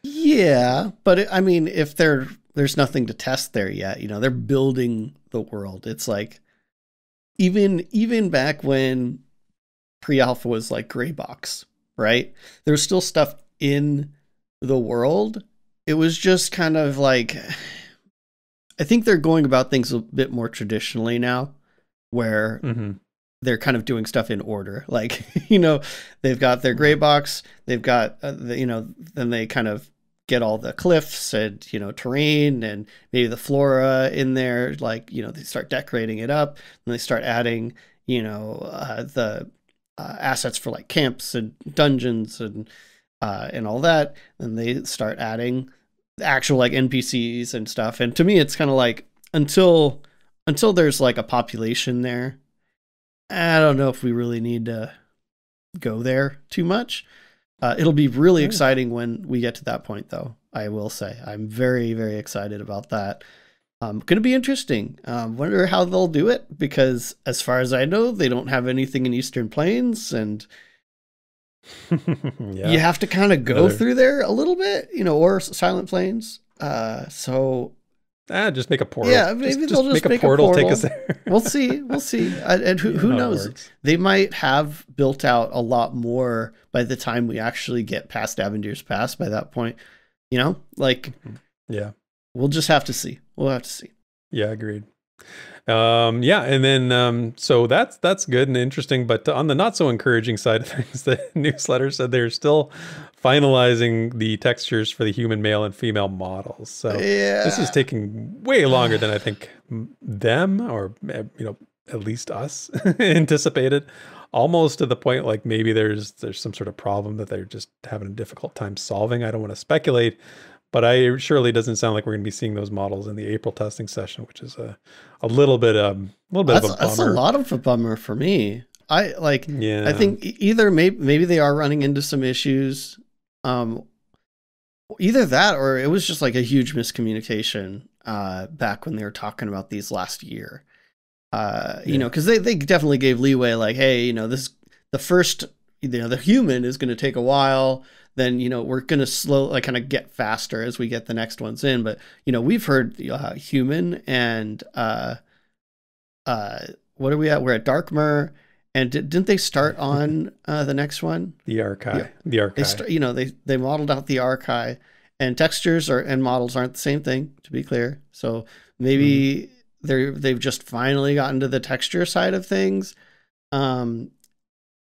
Yeah, but I mean, if there's nothing to test there yet, you know, they're building the world. It's like even back when pre-alpha was like gray box, right? There's still stuff in the world. It was just kind of like, I think they're going about things a bit more traditionally now, where they're kind of doing stuff in order. Like, you know, they've got their gray box, they've got, you know, then they kind of get all the cliffs and, you know, terrain and maybe the flora in there. Like, you know, they start decorating it up and they start adding, you know, the assets for like camps and dungeons and all that. And they start adding the actual like NPCs and stuff. And to me, it's kind of like until there's like a population there, I don't know if we really need to go there too much. It'll be really exciting when we get to that point, though. I will say I'm very, very excited about that. Going to be interesting. Wonder how they'll do it, because as far as I know, they don't have anything in Eastern Plains, and you have to kind of go through there a little bit, you know, or Silent Plains. So just make a portal. Yeah, maybe they'll just make a portal. Take us there. We'll see. And who knows? They might have built out a lot more by the time we actually get past Aventur's Past by that point. You know, like, yeah, we'll just have to see. We'll have to see. Yeah, agreed. Yeah, and then so that's good and interesting, but on the not so encouraging side of things, the newsletter said they're still finalizing the textures for the human male and female models. So this is taking way longer than I think them, or you know, at least us anticipated. Almost to the point like maybe there's some sort of problem that they're just having a difficult time solving. I don't want to speculate, but surely doesn't sound like we're going to be seeing those models in the April testing session, which is a little bit of a bummer. That's a lot of a bummer for me. I think either maybe they are running into some issues, either that or it was just like a huge miscommunication back when they were talking about these last year. You know, because they definitely gave leeway, like, hey, you know, the first, you know, the human is going to take a while. Then, you know, we're going to kind of get faster as we get the next ones in. But, you know, we've heard human and what are we at? We're at Darkmer. And didn't they start on the next one? The Archive. Yeah. The Archive. You know, they modeled out the Archive, and textures and models aren't the same thing, to be clear. So maybe they've just finally gotten to the texture side of things.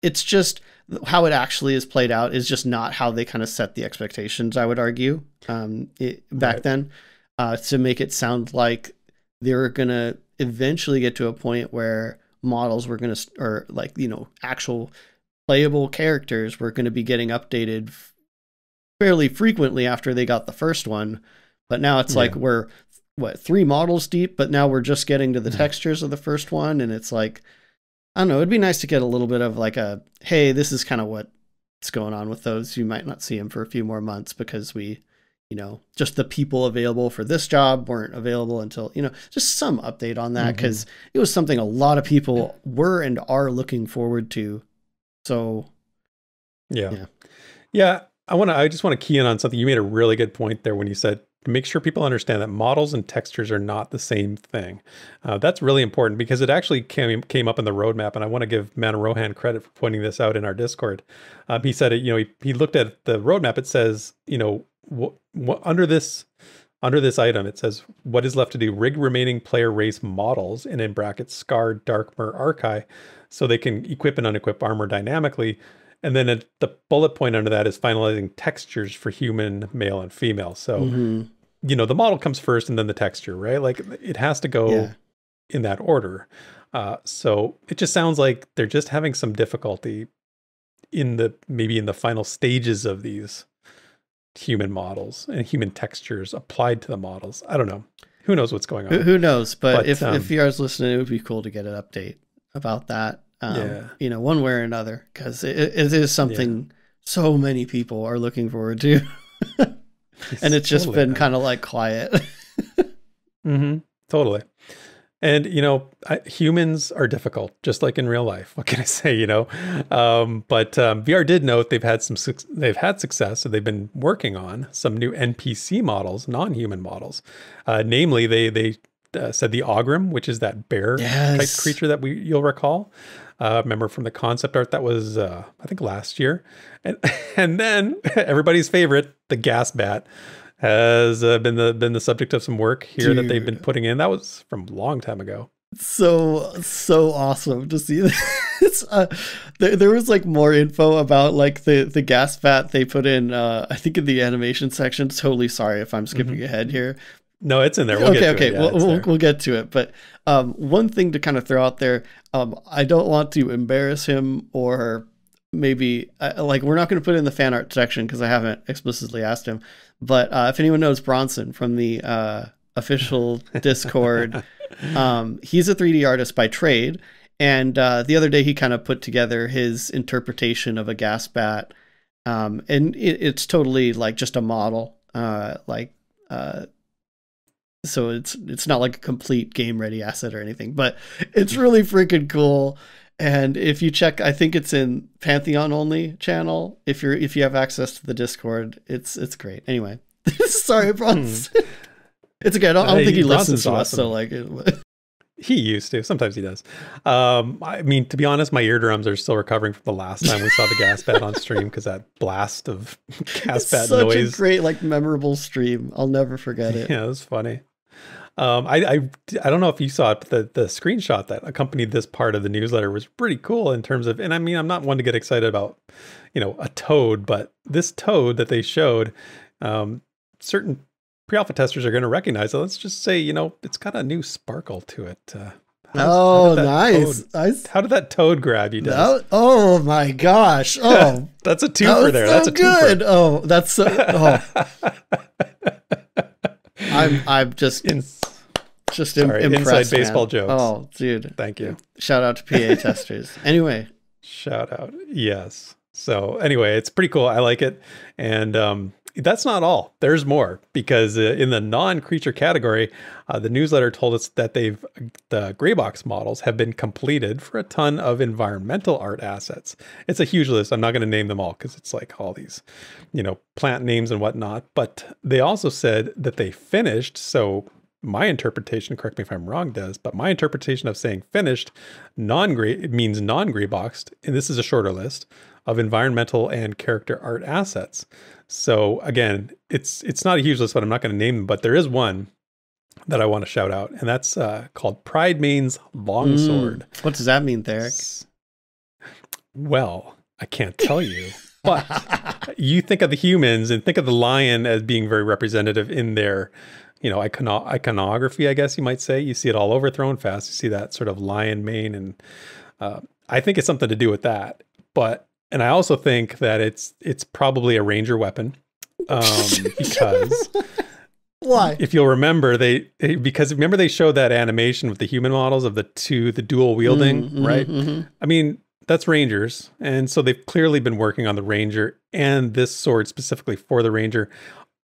It's just how it actually is played out is just not how they kind of set the expectations, I would argue, back then, to make it sound like they were going to eventually get to a point where models were going to, or like, you know, actual playable characters were going to be getting updated fairly frequently after they got the first one. But now it's like we're, 3 models deep, but now we're just getting to the textures of the first one. And it's like, I don't know, it'd be nice to get a little bit of like a, hey, this is kind of what's going on with those. You might not see them for a few more months because we, you know, just the people available for this job weren't available until, you know, just some update on that, because it was something a lot of people were and are looking forward to. So, yeah. I just want to key in on something. You made a really good point there when you said, make sure people understand that models and textures are not the same thing. That's really important because it actually came up in the roadmap, and I want to give ManOfRohan credit for pointing this out in our Discord. He said it, you know, he looked at the roadmap. It says, you know, under this item, it says what is left to do: rig remaining player race models, and in brackets Scar, Darkmer, Archai, so they can equip and unequip armor dynamically. And then the bullet point under that is finalizing textures for human, male, and female. So, you know, the model comes first and then the texture, right? Like it has to go in that order. So it just sounds like they're just having some difficulty maybe in the final stages of these human models and human textures applied to the models. I don't know. Who knows what's going on? Who knows? But if VR's listening, it would be cool to get an update about that. You know, one way or another, because it is something so many people are looking forward to. And it's just been kind of like quiet. Totally. And, you know, humans are difficult, just like in real life. What can I say, you know? But VR did note they've had success. So they've been working on some new NPC models, non-human models. Namely, they said the Ogrim, which is that bear type creature that you'll recall. Remember from the concept art that was, I think last year. And then everybody's favorite, the gas bat, has been the subject of some work here that they've been putting in. That was from a long time ago. So awesome to see this. There was like more info about like the gas bat they put in, I think in the animation section. Totally sorry if I'm skipping ahead here. No, it's in there. We'll get to it. Yeah, we'll get to it. But one thing to kind of throw out there, I don't want to embarrass him, or maybe like we're not going to put it in the fan art section because I haven't explicitly asked him. But if anyone knows Bronson from the official Discord, he's a 3D artist by trade. And the other day he kind of put together his interpretation of a gas bat. And it's totally like just a model, so it's not like a complete game ready asset or anything, but it's really freaking cool. And if you check, I think it's in Pantheon only channel. If you have access to the Discord, it's great. Anyway, sorry, Bronson. It's okay. I don't think he listens to us. So like, he used to. Sometimes he does. I mean, to be honest, my eardrums are still recovering from the last time we saw the gas bat on stream, because that blast of gas bat noise. Such a great, like, memorable stream. I'll never forget it. Yeah, it was funny. I don't know if you saw it, but the screenshot that accompanied this part of the newsletter was pretty cool in terms of, and I mean, I'm not one to get excited about, you know, a toad, but this toad that they showed, certain pre-alpha testers are going to recognize it. Let's just say, you know, it's got a new sparkle to it. Nice. How did that toad grab you, Des? Oh my gosh. Oh, that's a twofer there. That's a good. twofer. Oh, that's so. I'm just impressed. Inside baseball man. jokes. Oh, dude. Thank you. Shout out to PA testers. Anyway. Shout out. Yes. So anyway, it's pretty cool. I like it. And that's not all. There's more, because in the non-creature category, the newsletter told us that the Greybox models have been completed for a ton of environmental art assets. It's a huge list. I'm not going to name them all because it's like all these, you know, plant names and whatnot. But they also said that they finished. So my interpretation, correct me if I'm wrong, Des, but my interpretation of saying finished, it means non-Greyboxed, and this is a shorter list of environmental and character art assets. So again, it's not a huge list, but I'm not going to name them, but there is one that I want to shout out, and that's called Pride Main's Longsword. What does that mean, Theric? Well, I can't tell you, but you think of the humans and think of the lion as being very representative in their, you know, iconography, I guess you might say. You see it all over Thronefast. You see that sort of lion mane, and I think it's something to do with that. And I also think that it's probably a ranger weapon, because why? If you'll remember, because remember they showed that animation with the human models of the dual wielding, right? I mean, that's rangers, and so they've clearly been working on the ranger and this sword specifically for the ranger.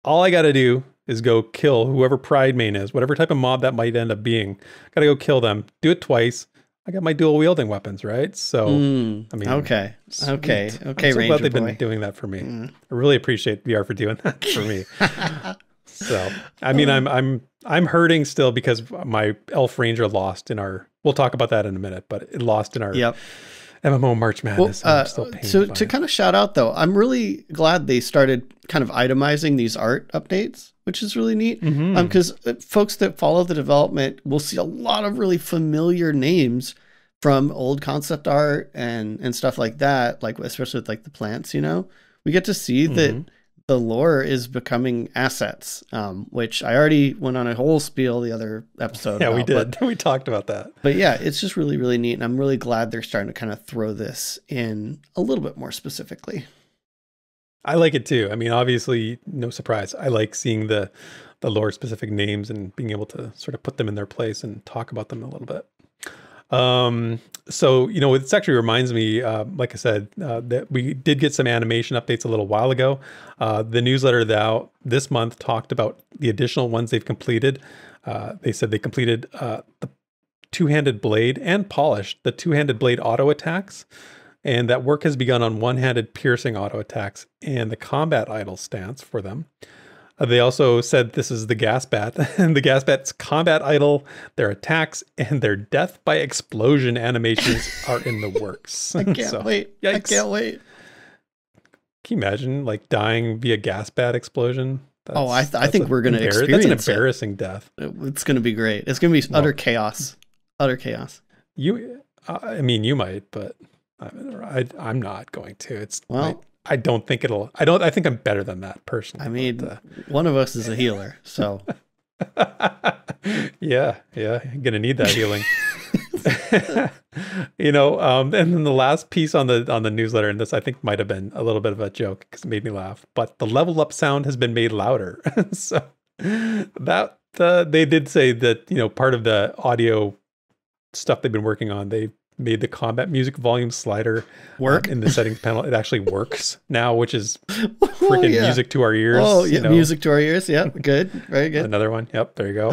All I got to do is go kill whoever Pride Main is, whatever type of mob that might end up being. Got to go kill them. Do it twice. I got my dual wielding weapons, right? So, I mean, okay, I'm so Ranger glad they've boy. been doing that for me. I really appreciate VR for doing that for me. So, I mean, I'm hurting still because my Elf Ranger lost in our. We'll talk about that in a minute, but it lost in our MMO March Madness. Well, so to kind of shout out though, I'm really glad they started kind of itemizing these art updates, which is really neat. Because folks that follow the development will see a lot of really familiar names from old concept art and stuff like that. Like especially with like the plants, you know, we get to see that the lore is becoming assets, which I already went on a whole spiel the other episode. Yeah, about, we did. We talked about that. But yeah, it's just really, really neat. And I'm really glad they're starting to kind of throw this in a little bit more specifically. I like it too. I mean, obviously, no surprise. I like seeing the lore specific names and being able to sort of put them in their place and talk about them a little bit. So, you know, it actually reminds me, like I said, that we did get some animation updates a little while ago. The newsletter this month talked about the additional ones they've completed. They said they completed the two-handed blade and polished the two-handed blade auto attacks. And that work has begun on one-handed piercing auto attacks and the combat idle stance for them. They also said this is the Gasbat, and the Gasbat's combat idle, their attacks, and their death by explosion animations are in the works. I can't wait. Yikes. I can't wait. Can you imagine like dying via Gasbat explosion? I think we're going to experience That's an embarrassing death. It's going to be great. It's going to be utter chaos. Utter chaos. I mean, you might, but I'm not going to. I don't think I think I'm better than that personally. I mean, one of us is a healer, so. yeah. You're going to need that healing. You know, and then the last piece on the newsletter, and this I think might have been a little bit of a joke because it made me laugh, but the level up sound has been made louder. So that they did say that, you know, part of the audio stuff they've been working on, they made the combat music volume slider work in the settings panel. It actually works now, which is freaking music to our ears. Oh yeah, you know? Music to our ears. Yeah, good, very good. Another one. Yep, there you go.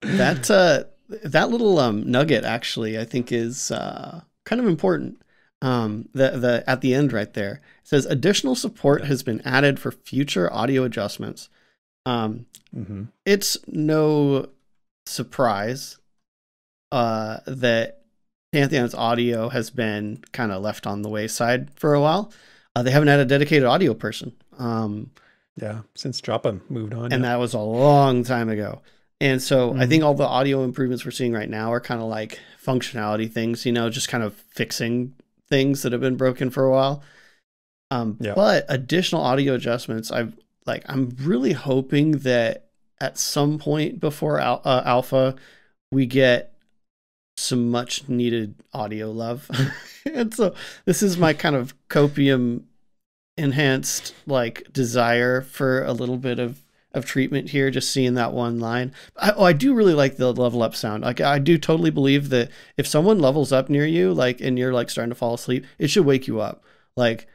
That little nugget actually, I think, is kind of important. The at the end right there, it says additional support has been added for future audio adjustments. It's no surprise that Pantheon's audio has been kind of left on the wayside for a while. They haven't had a dedicated audio person. Since Joppa moved on. And that was a long time ago. And so I think all the audio improvements we're seeing right now are kind of like functionality things, you know, just kind of fixing things that have been broken for a while. But additional audio adjustments, I'm really hoping that at some point before alpha, we get some much needed audio love. And so this is my kind of copium enhanced like desire for a little bit of treatment here, just seeing that one line. I do really like the level up sound. Like I do totally believe that if someone levels up near you, like, and you're like starting to fall asleep, it should wake you up. Like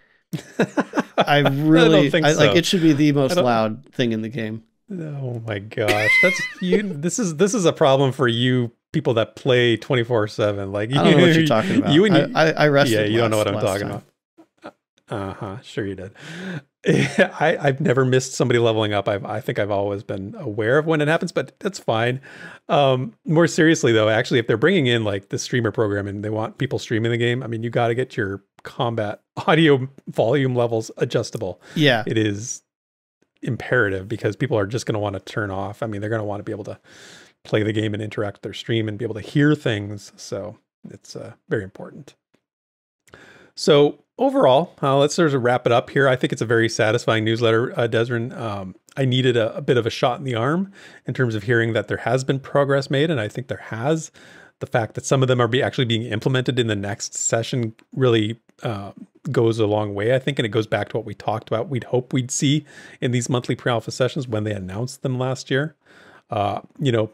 I really don't think so. Like it should be the most loud thing in the game. Oh my gosh. That's you. This is a problem for you people that play 24/7. Like I don't know what you're talking about. I rested. Yeah, you don't know what I'm talking about. Sure you did. I've never missed somebody leveling up. I think I've always been aware of when it happens, but that's fine. More seriously though, actually, if they're bringing in like the streamer program and they want people streaming the game, I mean, you got to get your combat audio volume levels adjustable. Yeah, it is imperative because people are just going to want to turn off. I mean, they're going to want to be able to play the game and interact with their stream and be able to hear things. So it's very important. So overall, let's sort of wrap it up here. I think it's a very satisfying newsletter, Desrin. I needed a bit of a shot in the arm in terms of hearing that there has been progress made, and I think there has. The fact that some of them are actually being implemented in the next session really goes a long way, I think, and it goes back to what we talked about. We'd hope we'd see in these monthly pre-alpha sessions when they announced them last year. I don't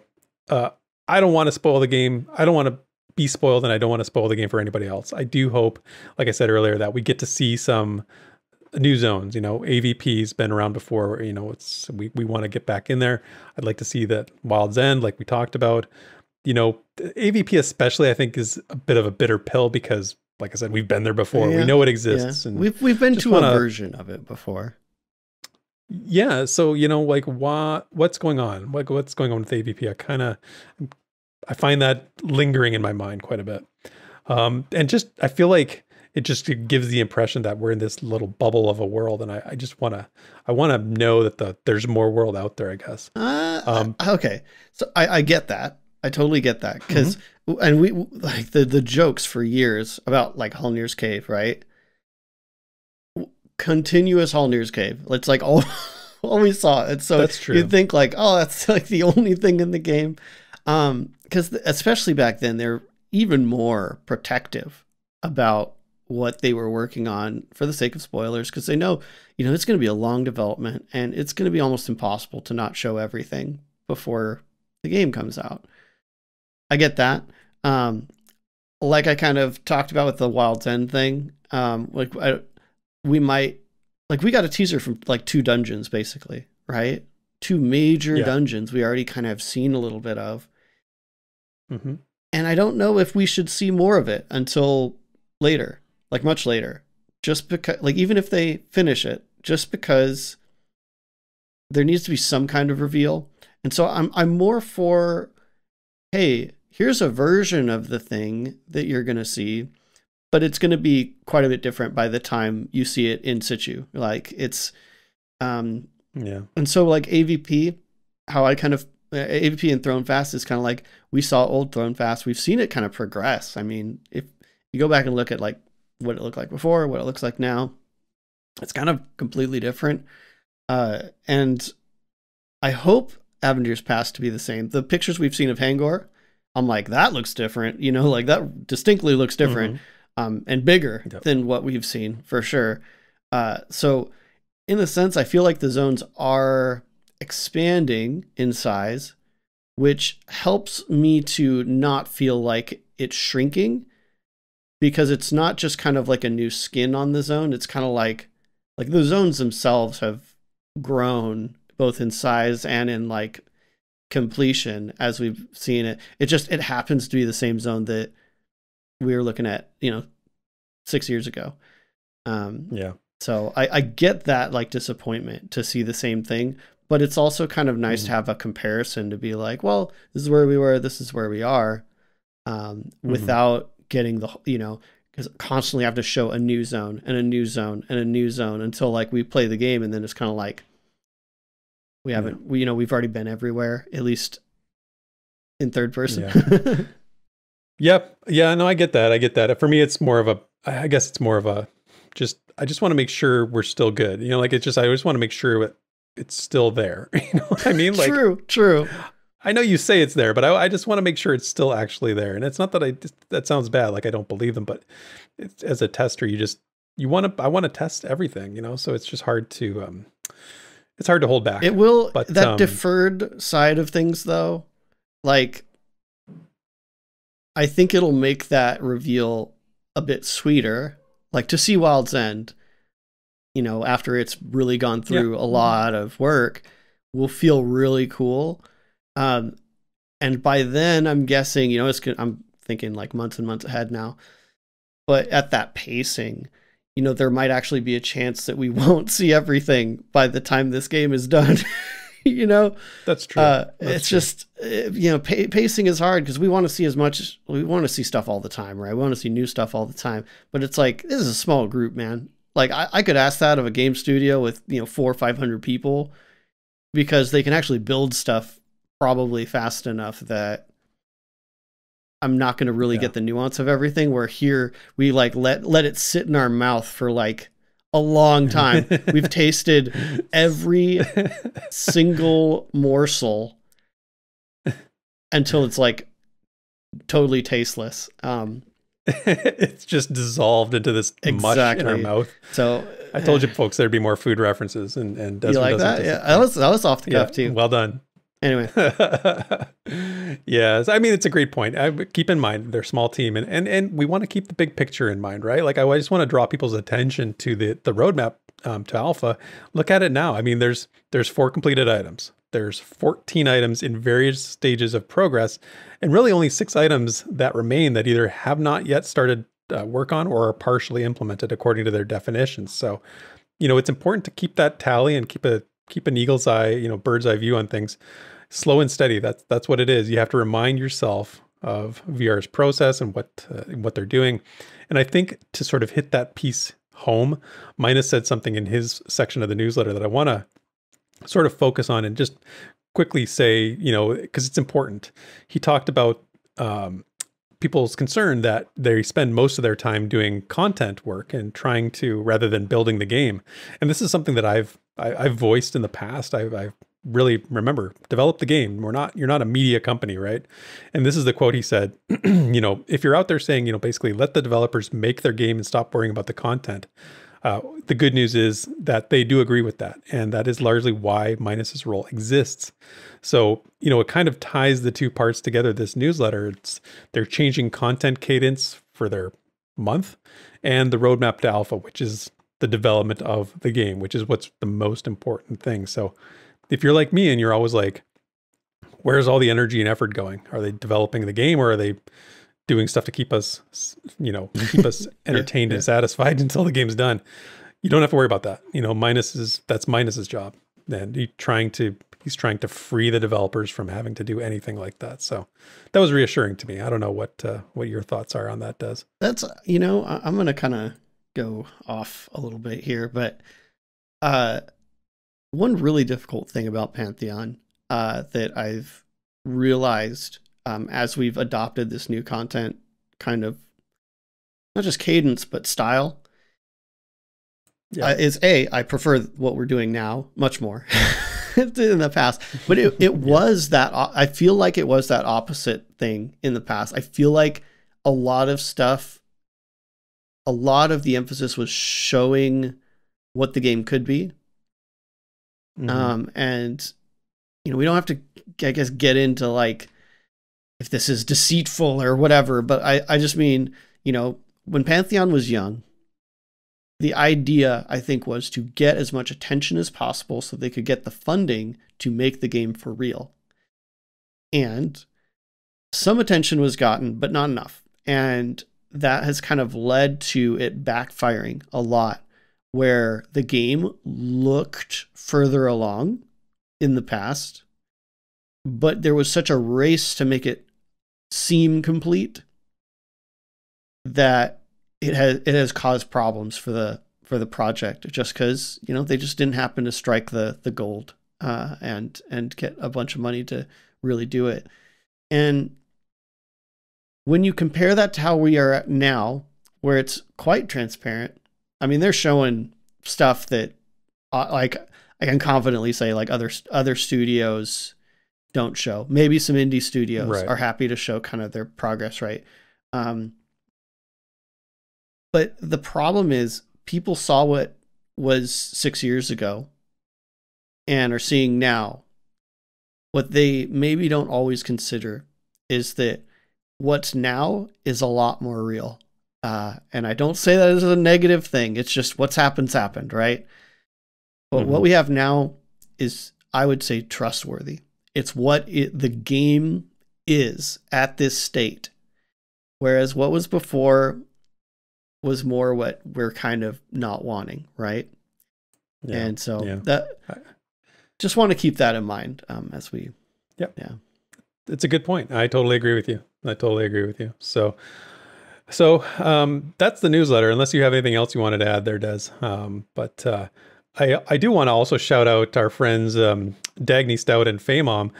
want to spoil the game. I don't want to be spoiled, and I don't want to spoil the game for anybody else. I do hope, like I said earlier, that we get to see some new zones. AVP's been around before. We want to get back in there. I'd like to see that Wild's End, like we talked about. AVP especially, I think, is a bit of a bitter pill because, like I said, we've been there before. Yeah, we know it exists, and we've been to a version of it before. Yeah, so like what's going on? What's going on with AVP? I find that lingering in my mind quite a bit, and just I feel like it gives the impression that we're in this little bubble of a world, and I just want to know that there's more world out there, I guess. Okay, so I get that. I totally get that because, and we like the jokes for years about like Halnir's Cave, right? Continuous Halnir's Cave. It's like all we saw. And so that's true. You'd think like, oh, that's like the only thing in the game. Because especially back then, they're even more protective about what they were working on for the sake of spoilers, because they know, it's going to be a long development and it's going to be almost impossible to not show everything before the game comes out. I get that. Like I kind of talked about with the Wild's End thing, we got a teaser from like 2 dungeons, basically, right? 2 major dungeons we already kind of have seen a little bit of. And I don't know if we should see more of it until later, like much later, just because, like, even if they finish it, just because there needs to be some kind of reveal. And so I'm more for, hey, here's a version of the thing that you're going to see, but it's going to be quite a bit different by the time you see it in situ. Like it's, And so like AVP, how I kind of, AVP and Thrown Fast is kind of like, we saw old Thrown Fast. We've seen it kind of progress. I mean, if you go back and look at like what it looked like before, what it looks like now, it's kind of completely different. And I hope Avenger's Pass to be the same. The pictures we've seen of Hangor, I'm like, that looks different, like that distinctly looks different, and bigger than what we've seen for sure. So in a sense, I feel like the zones are expanding in size, which helps me to not feel like it's shrinking, because it's not just kind of like a new skin on the zone. It's kind of like the zones themselves have grown both in size and in like completion as we've seen it. It happens to be the same zone that we were looking at 6 years ago. So I get that like disappointment to see the same thing, but it's also kind of nice to have a comparison to be like, well, this is where we were, this is where we are, without getting the because constantly have to show a new zone and a new zone and a new zone until like we play the game, and then it's kind of like we haven't, we've already been everywhere, at least in third person. Yep. Yeah, no, I get that. For me, it's more of I just want to make sure we're still good. I just want to make sure it's still there. What I mean? Like, true. I know you say it's there, but I just want to make sure it's still actually there. And it's not that that sounds bad, like I don't believe them, but as a tester, I want to test everything, so it's just hard to, it's hard to hold back. It will, but that deferred side of things though, like, I think it'll make that reveal a bit sweeter, like to see Wild's End, after it's really gone through a lot of work, will feel really cool. And by then I'm guessing, I'm thinking like months and months ahead now, but at that pacing, there might actually be a chance that we won't see everything by the time this game is done. That's true. It's true. Just, pacing is hard because we want to see we want to see stuff all the time, right? We want to see new stuff all the time, but it's like, this is a small group, man. Like I could ask that of a game studio with, you know, 400 or 500 people, because they can actually build stuff probably fast enough that I'm not going to really get the nuance of everything. Where here we like let it sit in our mouth for like a long time. We've tasted every single morsel until it's like totally tasteless. It's just dissolved into this mush in our mouth. So I told you folks there'd be more food references, and you like that? Yeah, that was off the cuff too. Well done. Anyway. Yes, I mean, it's a great point. Keep in mind they're a small team, and we want to keep the big picture in mind, right? Like I just want to draw people's attention to the roadmap to alpha. Look at it now. I mean, there's 4 completed items. There's 14 items in various stages of progress, and really only 6 items that remain that either have not yet started work on or are partially implemented according to their definitions. So, you know, it's important to keep that tally and keep an eagle's eye, you know, bird's eye view on things. Slow and steady. That's what it is. You have to remind yourself of VR's process and what they're doing. And I think to sort of hit that piece home, Minus said something in his section of the newsletter that I want to sort of focus on and just quickly say, you know, because it's important. He talked about people's concern that they spend most of their time doing content work and trying to, rather than building the game. And this is something that I've voiced in the past. I really remember, develop the game. You're not a media company, right? And this is the quote he said, you know, if you're out there saying, you know, basically let the developers make their game and stop worrying about the content. The good news is that they do agree with that. And that is largely why Minus's role exists. So, you know, it kind of ties the two parts together, this newsletter. They're changing content cadence for their month, and the roadmap to alpha, which is the development of the game, which is what's the most important thing. So if you're like me and you're always like, where's all the energy and effort going? Are they developing the game, or are they doing stuff to keep us, you know, keep us entertained and satisfied until the game's done? You don't have to worry about that. You know, that's Minus's job. And he's trying to free the developers from having to do anything like that. So that was reassuring to me. I don't know what your thoughts are on that, Des. That's, you know, I'm going to kind of go off a little bit here, but one really difficult thing about Pantheon that I've realized as we've adopted this new content kind of, not just cadence, but style, is I prefer what we're doing now much more in the past. But it was that, I feel like it was that opposite thing in the past. I feel like a lot of the emphasis was showing what the game could be. And, you know, we don't have to, I guess, get into like, if this is deceitful or whatever, but I just mean, you know, when Pantheon was young, the idea, I think, was to get as much attention as possible so they could get the funding to make the game for real. And some attention was gotten, but not enough. And that has kind of led to it backfiring a lot, where the game looked further along in the past, but there was such a race to make it seem complete that it has caused problems for the project, just because, you know, they just didn't happen to strike the gold and get a bunch of money to really do it. And when you compare that to how we are at now, where it's quite transparent, I mean, they're showing stuff that like I can confidently say like other studios don't show. Maybe some indie studios are happy to show kind of their progress, right? But the problem is people saw what was 6 years ago and are seeing now. What they maybe don't always consider is that what's now is a lot more real. And I don't say that as a negative thing. It's just what's happened, right? But what we have now is, I would say, trustworthy. It's what the game is at this state. Whereas what was before was more what we're kind of not wanting, right? Yeah, and so that just want to keep that in mind as we. Yeah, it's a good point. I totally agree with you. So So that's the newsletter, unless you have anything else you wanted to add there, Des. I do want to also shout out our friends Dagny Stout and Famom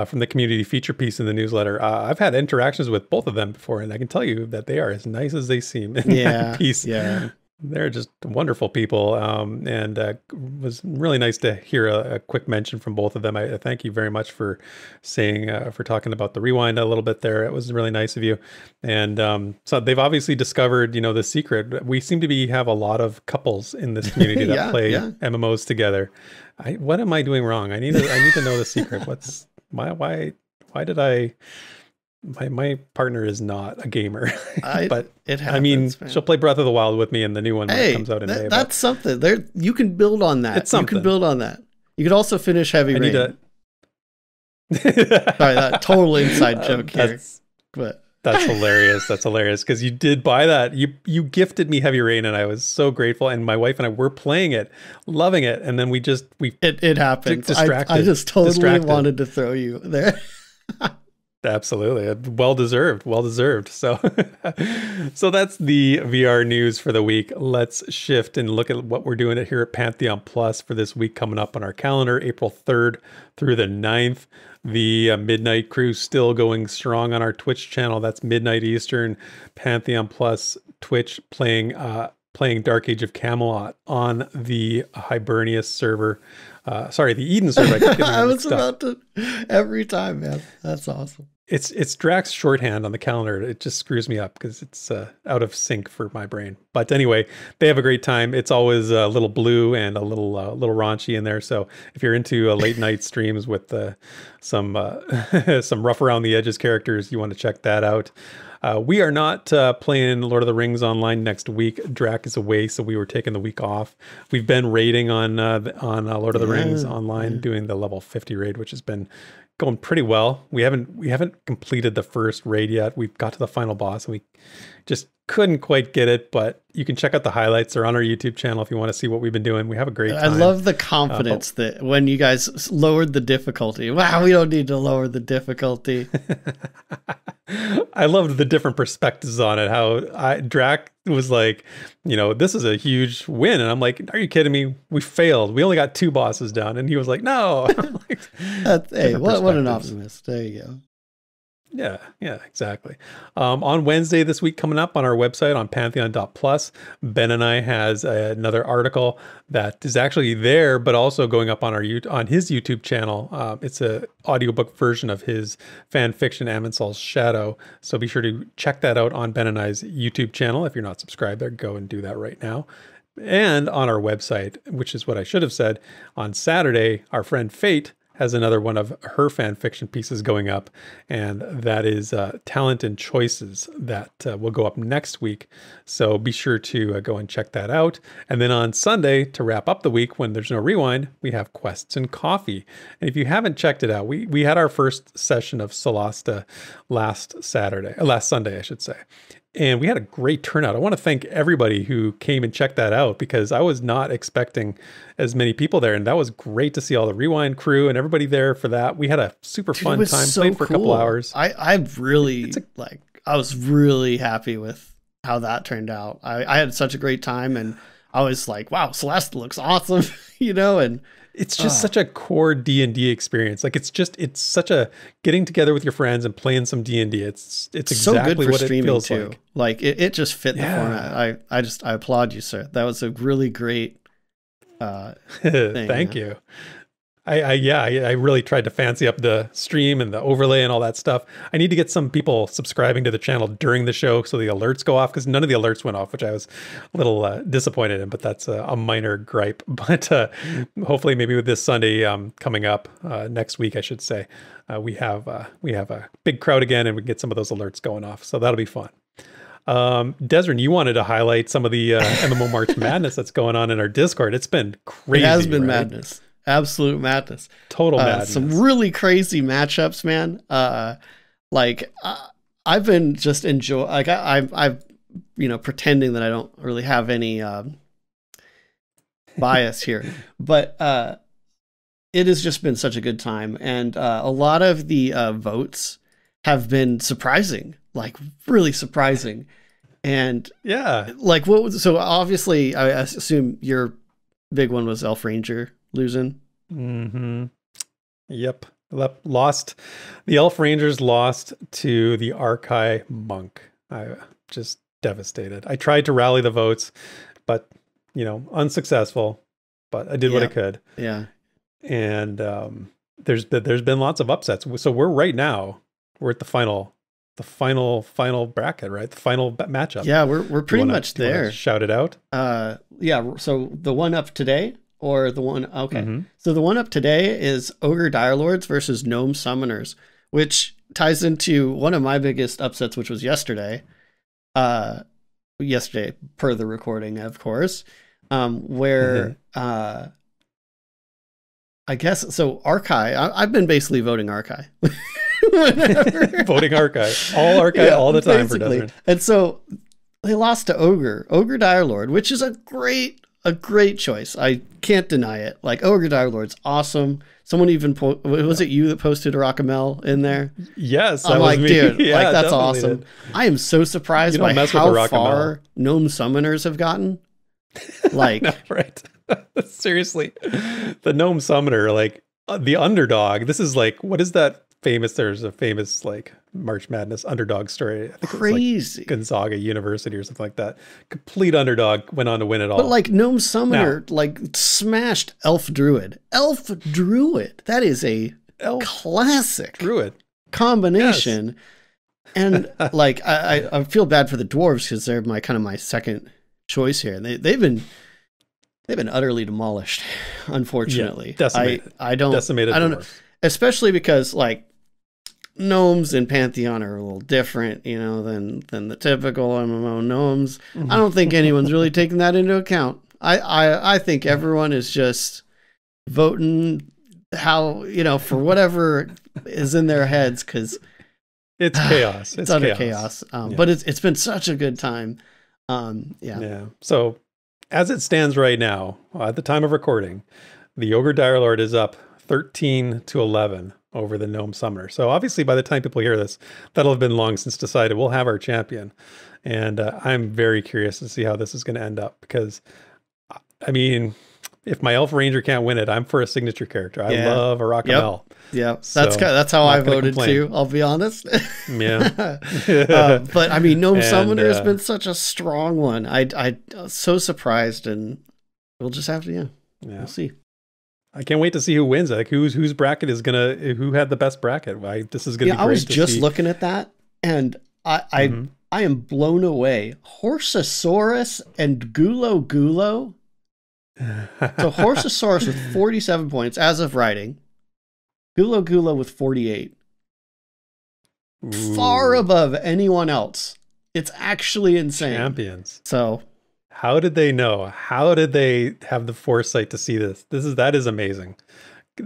from the community feature piece in the newsletter. I've had interactions with both of them before, and I can tell you that they are as nice as they seem in that piece. Yeah. They're just wonderful people, and it was really nice to hear a quick mention from both of them. I thank you very much for saying, for talking about the rewind a little bit there. It was really nice of you. And so they've obviously discovered, the secret. We seem to have a lot of couples in this community that play MMOs together. What am I doing wrong? I need to know the secret. Why did I... My partner is not a gamer, but it happens, she'll play Breath of the Wild with me in the new one when it comes out in May. That's something. You can build on that. It's something. You can build on that. You could also finish Heavy Rain. Sorry, that total inside joke here. But that's hilarious. That's hilarious because you did buy that. You gifted me Heavy Rain, and I was so grateful. And my wife and I were playing it, loving it, and then it happened. I just totally wanted to throw you there. Absolutely. Well deserved. So, so that's the VR news for the week. Let's shift and look at what we're doing here at Pantheon Plus for this week coming up on our calendar, April 3rd through the 9th. The Midnight Crew still going strong on our Twitch channel. That's midnight Eastern, Pantheon Plus Twitch playing Dark Age of Camelot on the Hibernius server. Sorry, the Eden server. I was about to every time, man. That's awesome. It's Drax shorthand on the calendar. It just screws me up because it's out of sync for my brain. But anyway, they have a great time. It's always a little blue and a little raunchy in there. So if you're into late night streams with some rough around the edges characters, you want to check that out. We are not playing Lord of the Rings online next week. Drac is away, so we were taking the week off. We've been raiding on Lord of the Rings online, doing the level 50 raid, which has been going pretty well. We haven't completed the first raid yet. We've got to the final boss, and we just couldn't quite get it. But you can check out the highlights. They're on our YouTube channel if you want to see what we've been doing. We have a great time. I love the confidence that when you guys lowered the difficulty. Wow, we don't need to lower the difficulty. I loved the different perspectives on it. How Drac was like, this is a huge win. And I'm like, are you kidding me? We failed. We only got 2 bosses down. And he was like, no. Like, hey, what an optimist. There you go. Yeah, exactly. On Wednesday this week coming up on our website on Pantheon.plus, Benonai has another article that is actually there, but also going up on on his YouTube channel. It's a audiobook version of his fan fiction Amensol's Shadow. So be sure to check that out on Benonai's YouTube channel. If you're not subscribed there, go and do that right now. And on our website, which is what I should have said, on Saturday, our friend Fate has another one of her fan fiction pieces going up, and that is Talent and Choices that will go up next week. So be sure to go and check that out. And then on Sunday, to wrap up the week when there's no rewind, we have Quests and Coffee. And if you haven't checked it out, we had our first session of Solasta last Sunday, I should say. And we had a great turnout. I want to thank everybody who came and checked that out because I was not expecting as many people there. And that was great to see all the Rewind crew and everybody there for that. We had a super fun time. So played for a couple hours. I was really happy with how that turned out. I had such a great time and I was like, wow, Celeste looks awesome, and it's just such a core D&D experience. Like it's such a getting together with your friends and playing some D&D. It's exactly so good for what it feels too. Like it just fit the format. I applaud you, sir. That was a really great thing. Thank you. I really tried to fancy up the stream and the overlay and all that stuff. I need to get some people subscribing to the channel during the show so the alerts go off because none of the alerts went off, which I was a little disappointed in, but that's a minor gripe. But hopefully maybe with this Sunday coming up next week, I should say, we have a big crowd again and we can get some of those alerts going off. So that'll be fun. Desrin, you wanted to highlight some of the MMO March Madness that's going on in our Discord. It's been crazy. It has been madness. Absolute madness. Total madness. Some really crazy matchups, man. I've been just enjoying, like I've pretending that I don't really have any bias here, but it has just been such a good time. And a lot of the votes have been surprising, like really surprising. And Yeah. like, what was, so obviously I assume your big one was Elf Ranger losing. Mm-hmm. Yep. Lost. The Elf Rangers lost to the Archai Monk. I just devastated. I tried to rally the votes, but unsuccessful. But I did what I could. Yeah. And there's been lots of upsets. So we're at the final bracket, right? The final matchup. Yeah, we're pretty much there. Shout it out. Yeah. So the one up today. Or the one, okay. So the one up today is Ogre Direlords versus Gnome Summoners, which ties into one of my biggest upsets, which was yesterday. Yesterday, per the recording, of course, where I guess, so Archai, I've been basically voting Archai. Voting Archai. All Archai all the time basically. For Desmond. And so they lost to Ogre Direlord, which is a great choice. I can't deny it. Like, Ogre Direlord's awesome. Someone even was it you that posted Rockamel in there? Yes, I'm like, me. Dude, yeah, like that's awesome. Did. I am so surprised by how far Gnome Summoners have gotten. Like, no, right? Seriously, the Gnome Summoner, like the underdog. This is like, what is that famous? There's a famous like March Madness underdog story. I think crazy. It was like Gonzaga University or something like that. Complete underdog, went on to win it all. But like Gnome Summoner, like smashed Elf Druid. Elf Druid. That is a classic Druid combination. Yes. And like I feel bad for the dwarves because they're my second choice here. And they've been utterly demolished, unfortunately. Yeah, decimated. I don't know. Especially because like gnomes in Pantheon are a little different, than the typical MMO gnomes. I don't think anyone's really taking that into account. I think everyone is just voting how, for whatever is in their heads, because it's chaos. It's utter chaos. But it's been such a good time. Yeah. So as it stands right now, at the time of recording, the Ogre Direlord is up 13-11 over the Gnome Summoner. So obviously by the time people hear this, that'll have been long since decided. We'll have our champion. And I'm very curious to see how this is going to end up, because I mean, if my Elf Ranger can't win it, I'm for a signature character. I love a Rockamel. Yep. That's how I voted too, I'll be honest. Yeah. But I mean, Gnome Summoner has been such a strong one. I'm so surprised, and we'll just have to, we'll see. I can't wait to see who wins. Like whose bracket is who had the best bracket. This is gonna be great. I was just looking at that, and I am blown away. Horsasaurus and Gulo. So Horsasaurus with 47 points as of writing. Gulo with 48. Ooh. Far above anyone else. It's actually insane. Champions. So how did they know? How did they have the foresight to see this? That is amazing.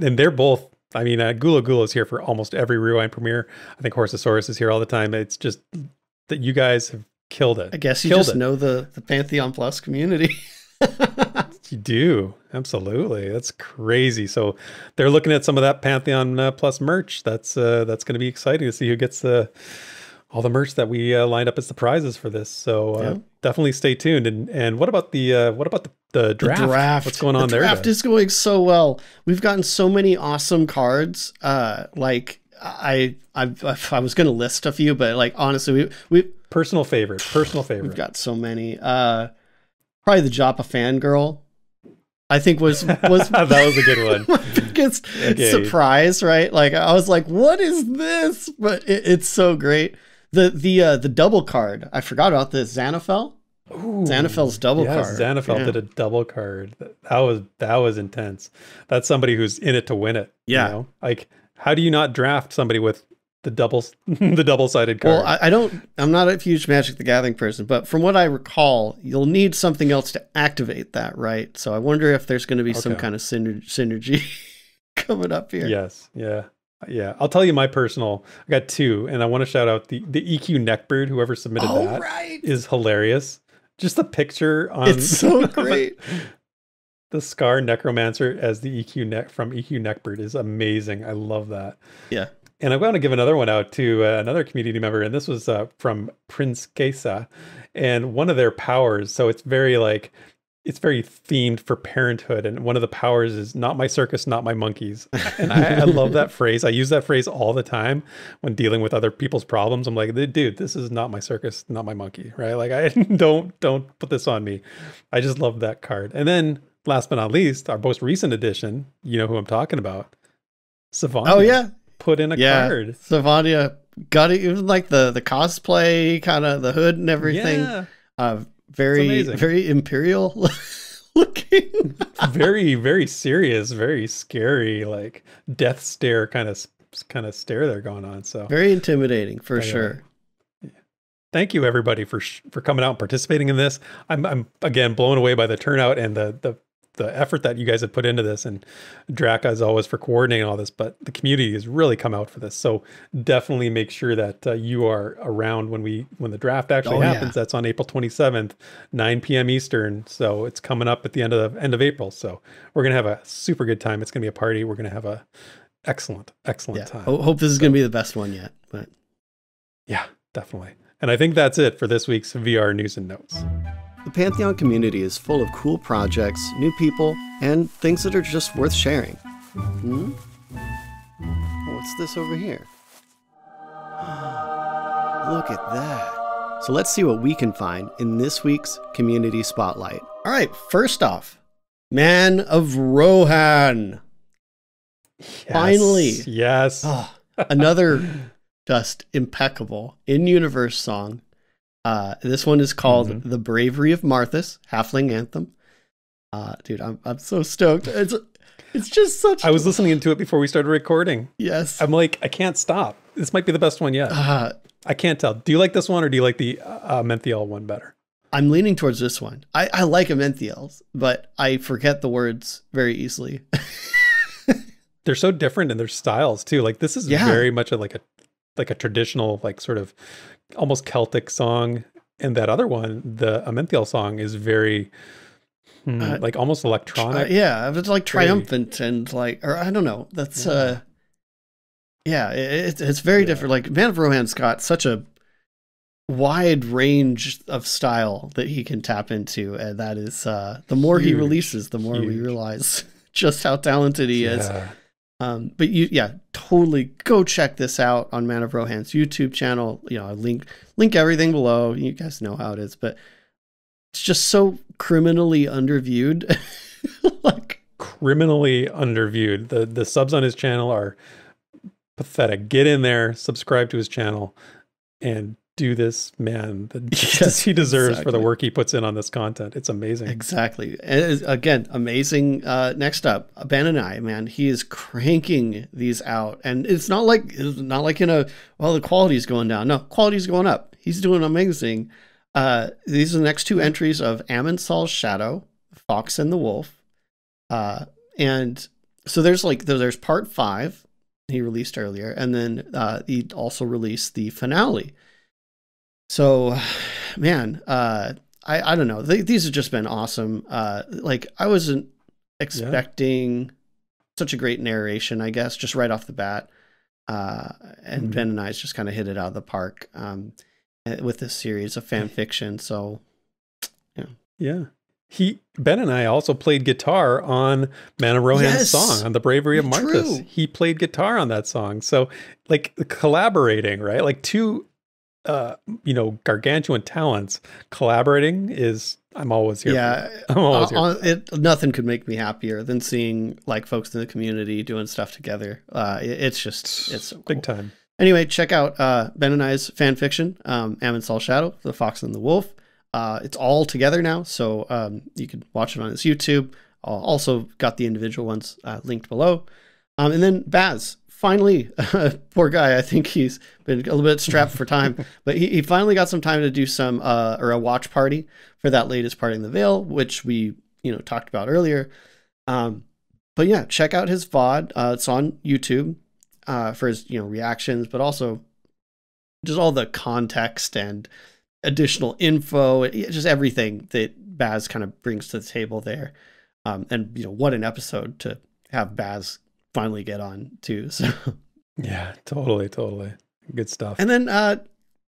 And they're both, I mean, Gulo is here for almost every Rewind premiere. I think Horsasaurus is here all the time. It's just that you guys have killed it. I guess you just know the Pantheon Plus community. You do. Absolutely. That's crazy. So they're looking at some of that Pantheon Plus merch. That's going to be exciting to see who gets all the merch that we lined up as the prizes for this. So definitely stay tuned. And what about the draft? The draft. What's going on there? The draft is going so well. We've gotten so many awesome cards. Like I was going to list a few, but like honestly, we personal favorite. We've got so many. Probably the Joppa Fangirl, I think was that was a good one. My biggest surprise, right? Like I was like, what is this? But it's so great. The double card. I forgot about this. Xanathel. Ooh, Xanathel's double card. Xanathel did a double card. That was intense. That's somebody who's in it to win it. Yeah. Like, how do you not draft somebody with the double-sided card? Well, I'm not a huge Magic the Gathering person, but from what I recall, you'll need something else to activate that, right? So I wonder if there's going to be some kind of synergy coming up here. Yes. Yeah. I'll tell you my personal, I got two, and I want to shout out the EQ Neckbeard, whoever submitted is hilarious. Just the picture on it's so great. The Scar Necromancer as the EQ from EQ Neckbeard is amazing. I love that. Yeah. And I want to give another one out to another community member, and this was from Prince Kesa, and one of their powers. So it's very like, it's very themed for parenthood, and one of the powers is "not my circus, not my monkeys." And I love that phrase. I use that phrase all the time when dealing with other people's problems. I'm like, dude, this is not my circus, not my monkey, right? Like, I don't put this on me. I just love that card. And then last but not least, our most recent edition, you know who I'm talking about, Savant. Oh yeah, put in a card. Savandia got it, even like the cosplay, kind of the hood and everything. Yeah. Very imperial looking. Very, very serious, very scary, like death stare kind of stare they're going on. So very intimidating for sure. Thank you everybody for coming out and participating in this. I'm again blown away by the turnout and the effort that you guys have put into this, and Drac as always for coordinating all this, but the community has really come out for this. So definitely make sure that you are around when the draft actually happens. That's on April 27th, 9 p.m. Eastern. So it's coming up at the end of April. So we're going to have a super good time. It's going to be a party. We're going to have a excellent time. Hope this is going to be the best one yet, but yeah, definitely. And I think that's it for this week's VR news and notes. The Pantheon community is full of cool projects, new people, and things that are just worth sharing. What's this over here? Look at that. So let's see what we can find in this week's Community Spotlight. All right, first off, ManOfRohan. Yes, finally. Yes. Another just impeccable in-universe song. This one is called The Bravery of Marthus, Halfling Anthem. Dude, I'm so stoked. It's just such... I was listening to it before we started recording. Yes. I'm like, I can't stop. This might be the best one yet. I can't tell. Do you like this one or do you like the Amensol one better? I'm leaning towards this one. I like Amenthiols, but I forget the words very easily. They're so different in their styles too. Like this is very much like a traditional, like sort of almost Celtic song, and that other one, the Amensol song, is very like almost electronic. It's like triumphant and like, or I don't know. That's it's very different. Like ManOfRohan's got such a wide range of style that he can tap into, and that is the more he releases, the more we realize just how talented he is. But totally go check this out on ManOfRohan's YouTube channel. You know, I link everything below. You guys know how it is, but it's just so criminally underviewed. Like criminally underviewed. The subs on his channel are pathetic. Get in there, subscribe to his channel, and do this man the justice he deserves for the work he puts in on this content. It's amazing. Exactly. And again, amazing. Next up, Benonai, man, he is cranking these out, and it's not like the quality's going down. No, quality's going up. He's doing amazing. These are the next two entries of Amensol's Shadow, Fox and the Wolf. And so there's part 5 he released earlier, and then he also released the finale. So, man, I don't know. These have just been awesome. Like I wasn't expecting such a great narration, I guess, just right off the bat. And Benonai's just kind of hit it out of the park with this series of fan fiction. So, yeah. Benonai also played guitar on ManOfRohan's song, on The Bravery of Marthus. True. He played guitar on that song. So, like, collaborating, right? Like two gargantuan talents collaborating is, I'm always here. I'm always here. Nothing could make me happier than seeing like folks in the community doing stuff together. It's so cool. Big time. Anyway, check out Benonai's fan fiction, Amensol Shadow, The Fox and the Wolf. It's all together now, so you can watch it on his YouTube. Also got the individual ones linked below. And then Baz, finally, poor guy, I think he's been a little bit strapped for time, but he finally got some time to do some a watch party for that latest Party in the Veil, which we talked about earlier. But yeah, check out his VOD. It's on YouTube for his reactions, but also just all the context and additional info, just everything that Baz kind of brings to the table there. And what an episode to have Baz finally get on too. So Yeah, totally, totally. Good stuff. And then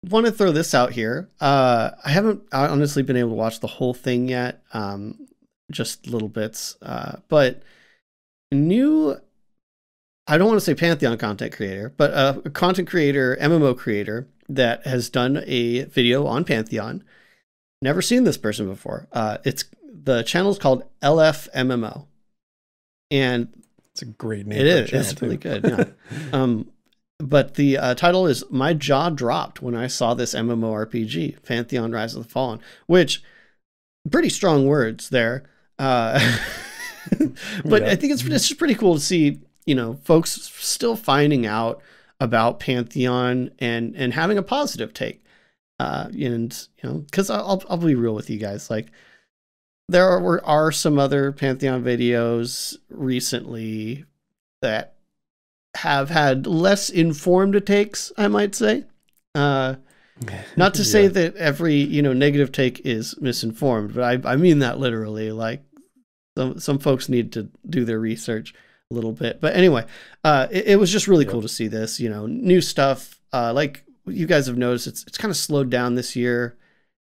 want to throw this out here. I haven't honestly been able to watch the whole thing yet, just little bits. But new, I don't want to say Pantheon content creator, but a content creator, MMO creator that has done a video on Pantheon. Never seen this person before. The channel's called LFMMO, and it's a great name. It is. It's really good. Yeah. But the title is "My Jaw Dropped When I Saw This MMORPG, Pantheon: Rise of the Fallen," which pretty strong words there. But yeah. I think it's just pretty cool to see, you know, folks still finding out about Pantheon and having a positive take. And you know, because I'll be real with you guys, like there are some other Pantheon videos recently that have had less informed takes, I might say. Not to say that every, you know, negative take is misinformed, but I mean that literally. Like some folks need to do their research a little bit. But anyway, it was just really cool to see this, you know, new stuff. Like you guys have noticed, it's kind of slowed down this year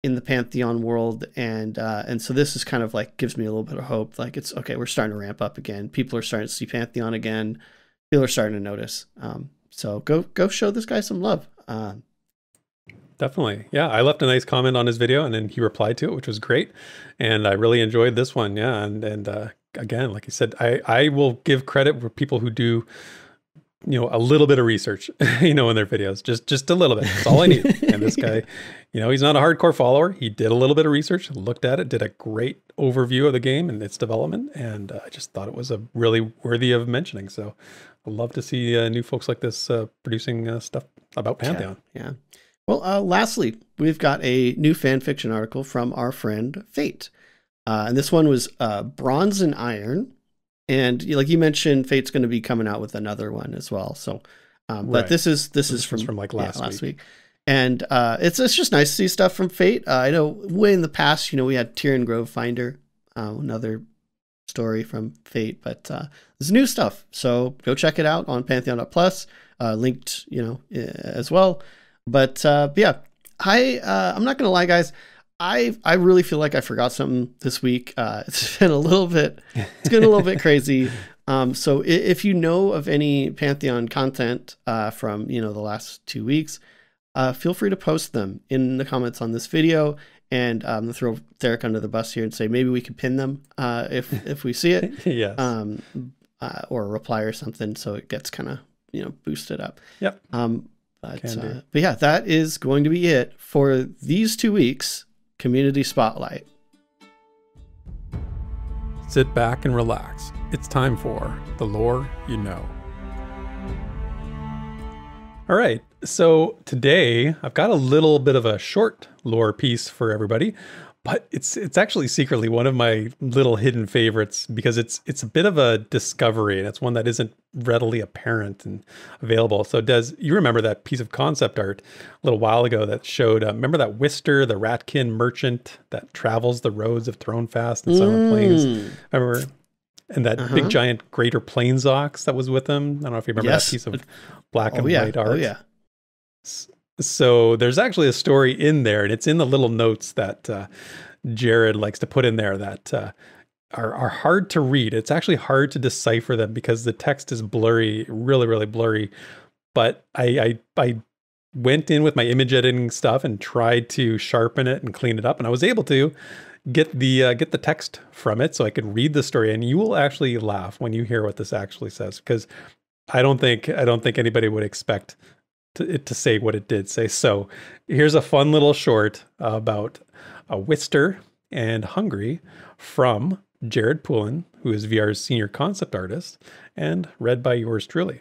in the Pantheon world, and so this is kind of like gives me a little bit of hope. Like it's okay, we're starting to ramp up again. People are starting to see Pantheon again. People are starting to notice. So go show this guy some love. Definitely. Yeah, I left a nice comment on his video, and then he replied to it, which was great. And I really enjoyed this one. Yeah, and again, like you said, I will give credit for people who do, you know, a little bit of research, you know, in their videos, just a little bit. That's all I need. And this guy, you know, he's not a hardcore follower. He did a little bit of research, looked at it, did a great overview of the game and its development. And I just thought it was a really worthy of mentioning. So I love to see new folks like this producing stuff about Pantheon. Yeah. Well, lastly, we've got a new fan fiction article from our friend Fate. And this one was Bronze and Iron. And like you mentioned, Fate's going to be coming out with another one as well. So, but this is from like last week. And it's just nice to see stuff from Fate. I know way in the past, you know, we had Tyrion Grove Finder, another story from Fate, but there's new stuff. So go check it out on Pantheon.plus, linked, you know, as well. But yeah, I'm not gonna lie, guys. I really feel like I forgot something this week. It's been a little bit crazy. So if you know of any Pantheon content from, you know, the last 2 weeks, feel free to post them in the comments on this video, and throw Derek under the bus here and say maybe we could pin them if we see it. Yes. Or a reply or something, so it gets kind of, you know, boosted up. Yep. But yeah, that is going to be it for these 2 weeks. Community Spotlight. Sit back and relax. It's time for the lore you know. All right, so today I've got a little bit of a short lore piece for everybody, but it's actually secretly one of my little hidden favorites because it's a bit of a discovery, and it's one that isn't readily apparent and available. So Des, you remember that piece of concept art a little while ago that showed, remember that Wister, the Ratkin merchant that travels the roads of Thronefast and Silent Plains? Remember? And that big giant greater plains ox that was with him. I don't know if you remember that piece of black and white art. Oh yeah. So there's actually a story in there, and it's in the little notes that Jared likes to put in there that are hard to read. It's actually hard to decipher them because the text is blurry, really, really blurry. But I went in with my image editing stuff and tried to sharpen it and clean it up, and I was able to get the text from it so I could read the story. And you will actually laugh when you hear what this actually says, because I don't think anybody would expect it to say what it did say. So here's a fun little short about a Wister and Hungry from Jared Poulin, who is VR's senior concept artist, and read by yours truly.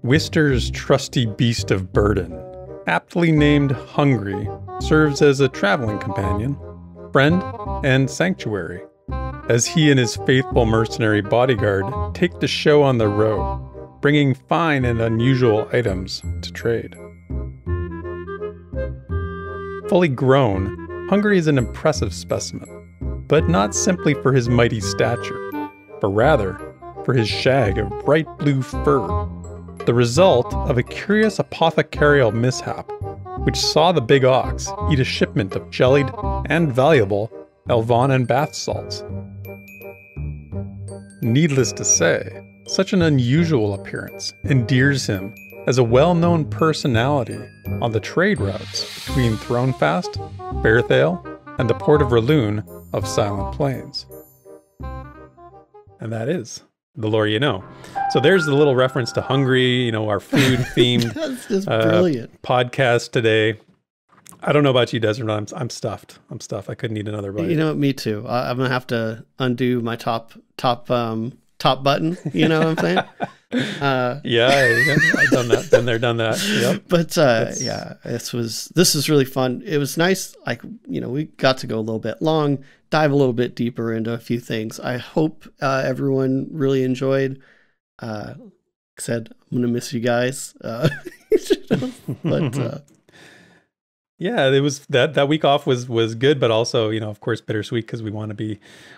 Wister's trusty beast of burden, aptly named Hungry, serves as a traveling companion, friend, and sanctuary, as he and his faithful mercenary bodyguard take the show on the road, bringing fine and unusual items to trade. Fully grown, Hungry is an impressive specimen, but not simply for his mighty stature. but rather for his shag of bright blue fur, the result of a curious apothecarial mishap, which saw the big ox eat a shipment of jellied and valuable Elvan and bath salts. Needless to say, such an unusual appearance endears him as a well-known personality on the trade routes between Thronefast, Bearthale, and the port of Raloon of Silent Plains. And that is the lore you know. So there's the little reference to Hungry, you know, our food-themed That's just brilliant. podcast today. I don't know about you, Desert. I'm stuffed. I'm stuffed. I couldn't eat another bite. You know, me too. I'm gonna have to undo my top button. You know what I'm saying? Yeah, I've done that. Been there, done that. Yep. But yeah, this is really fun. It was nice. Like, you know, we got to go a little bit long, dive a little bit deeper into a few things. I hope everyone really enjoyed. Like I said, I'm gonna miss you guys. But yeah, it was that week off was good, but also, you know, of course, bittersweet because we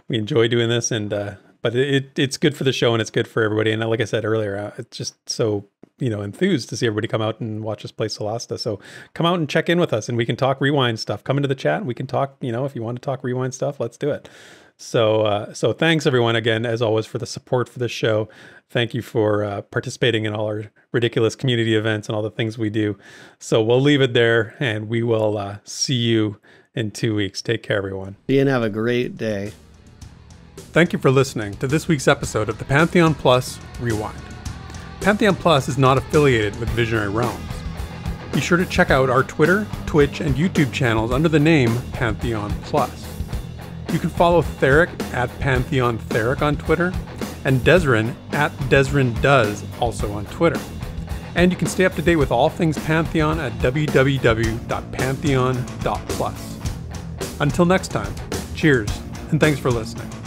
enjoy doing this, and but it's good for the show and it's good for everybody. And like I said earlier, it's just so, you know, enthused to see everybody come out and watch us play Solasta. So come out and check in with us, and we can talk Rewind stuff. Come into the chat, and we can talk. You know, if you want to talk Rewind stuff, let's do it. So thanks everyone again, as always, for the support for this show. Thank you for participating in all our ridiculous community events and all the things we do. So we'll leave it there, and we will see you in 2 weeks. Take care, everyone. and have a great day. Thank you for listening to this week's episode of the Pantheon Plus Rewind. Pantheon Plus is not affiliated with Visionary Realms. Be sure to check out our Twitter, Twitch, and YouTube channels under the name Pantheon Plus. You can follow Theric at Pantheon Theric on Twitter, and Desrin at DesrinDoes also on Twitter. And you can stay up to date with all things Pantheon at www.pantheon.plus. Until next time, cheers, and thanks for listening.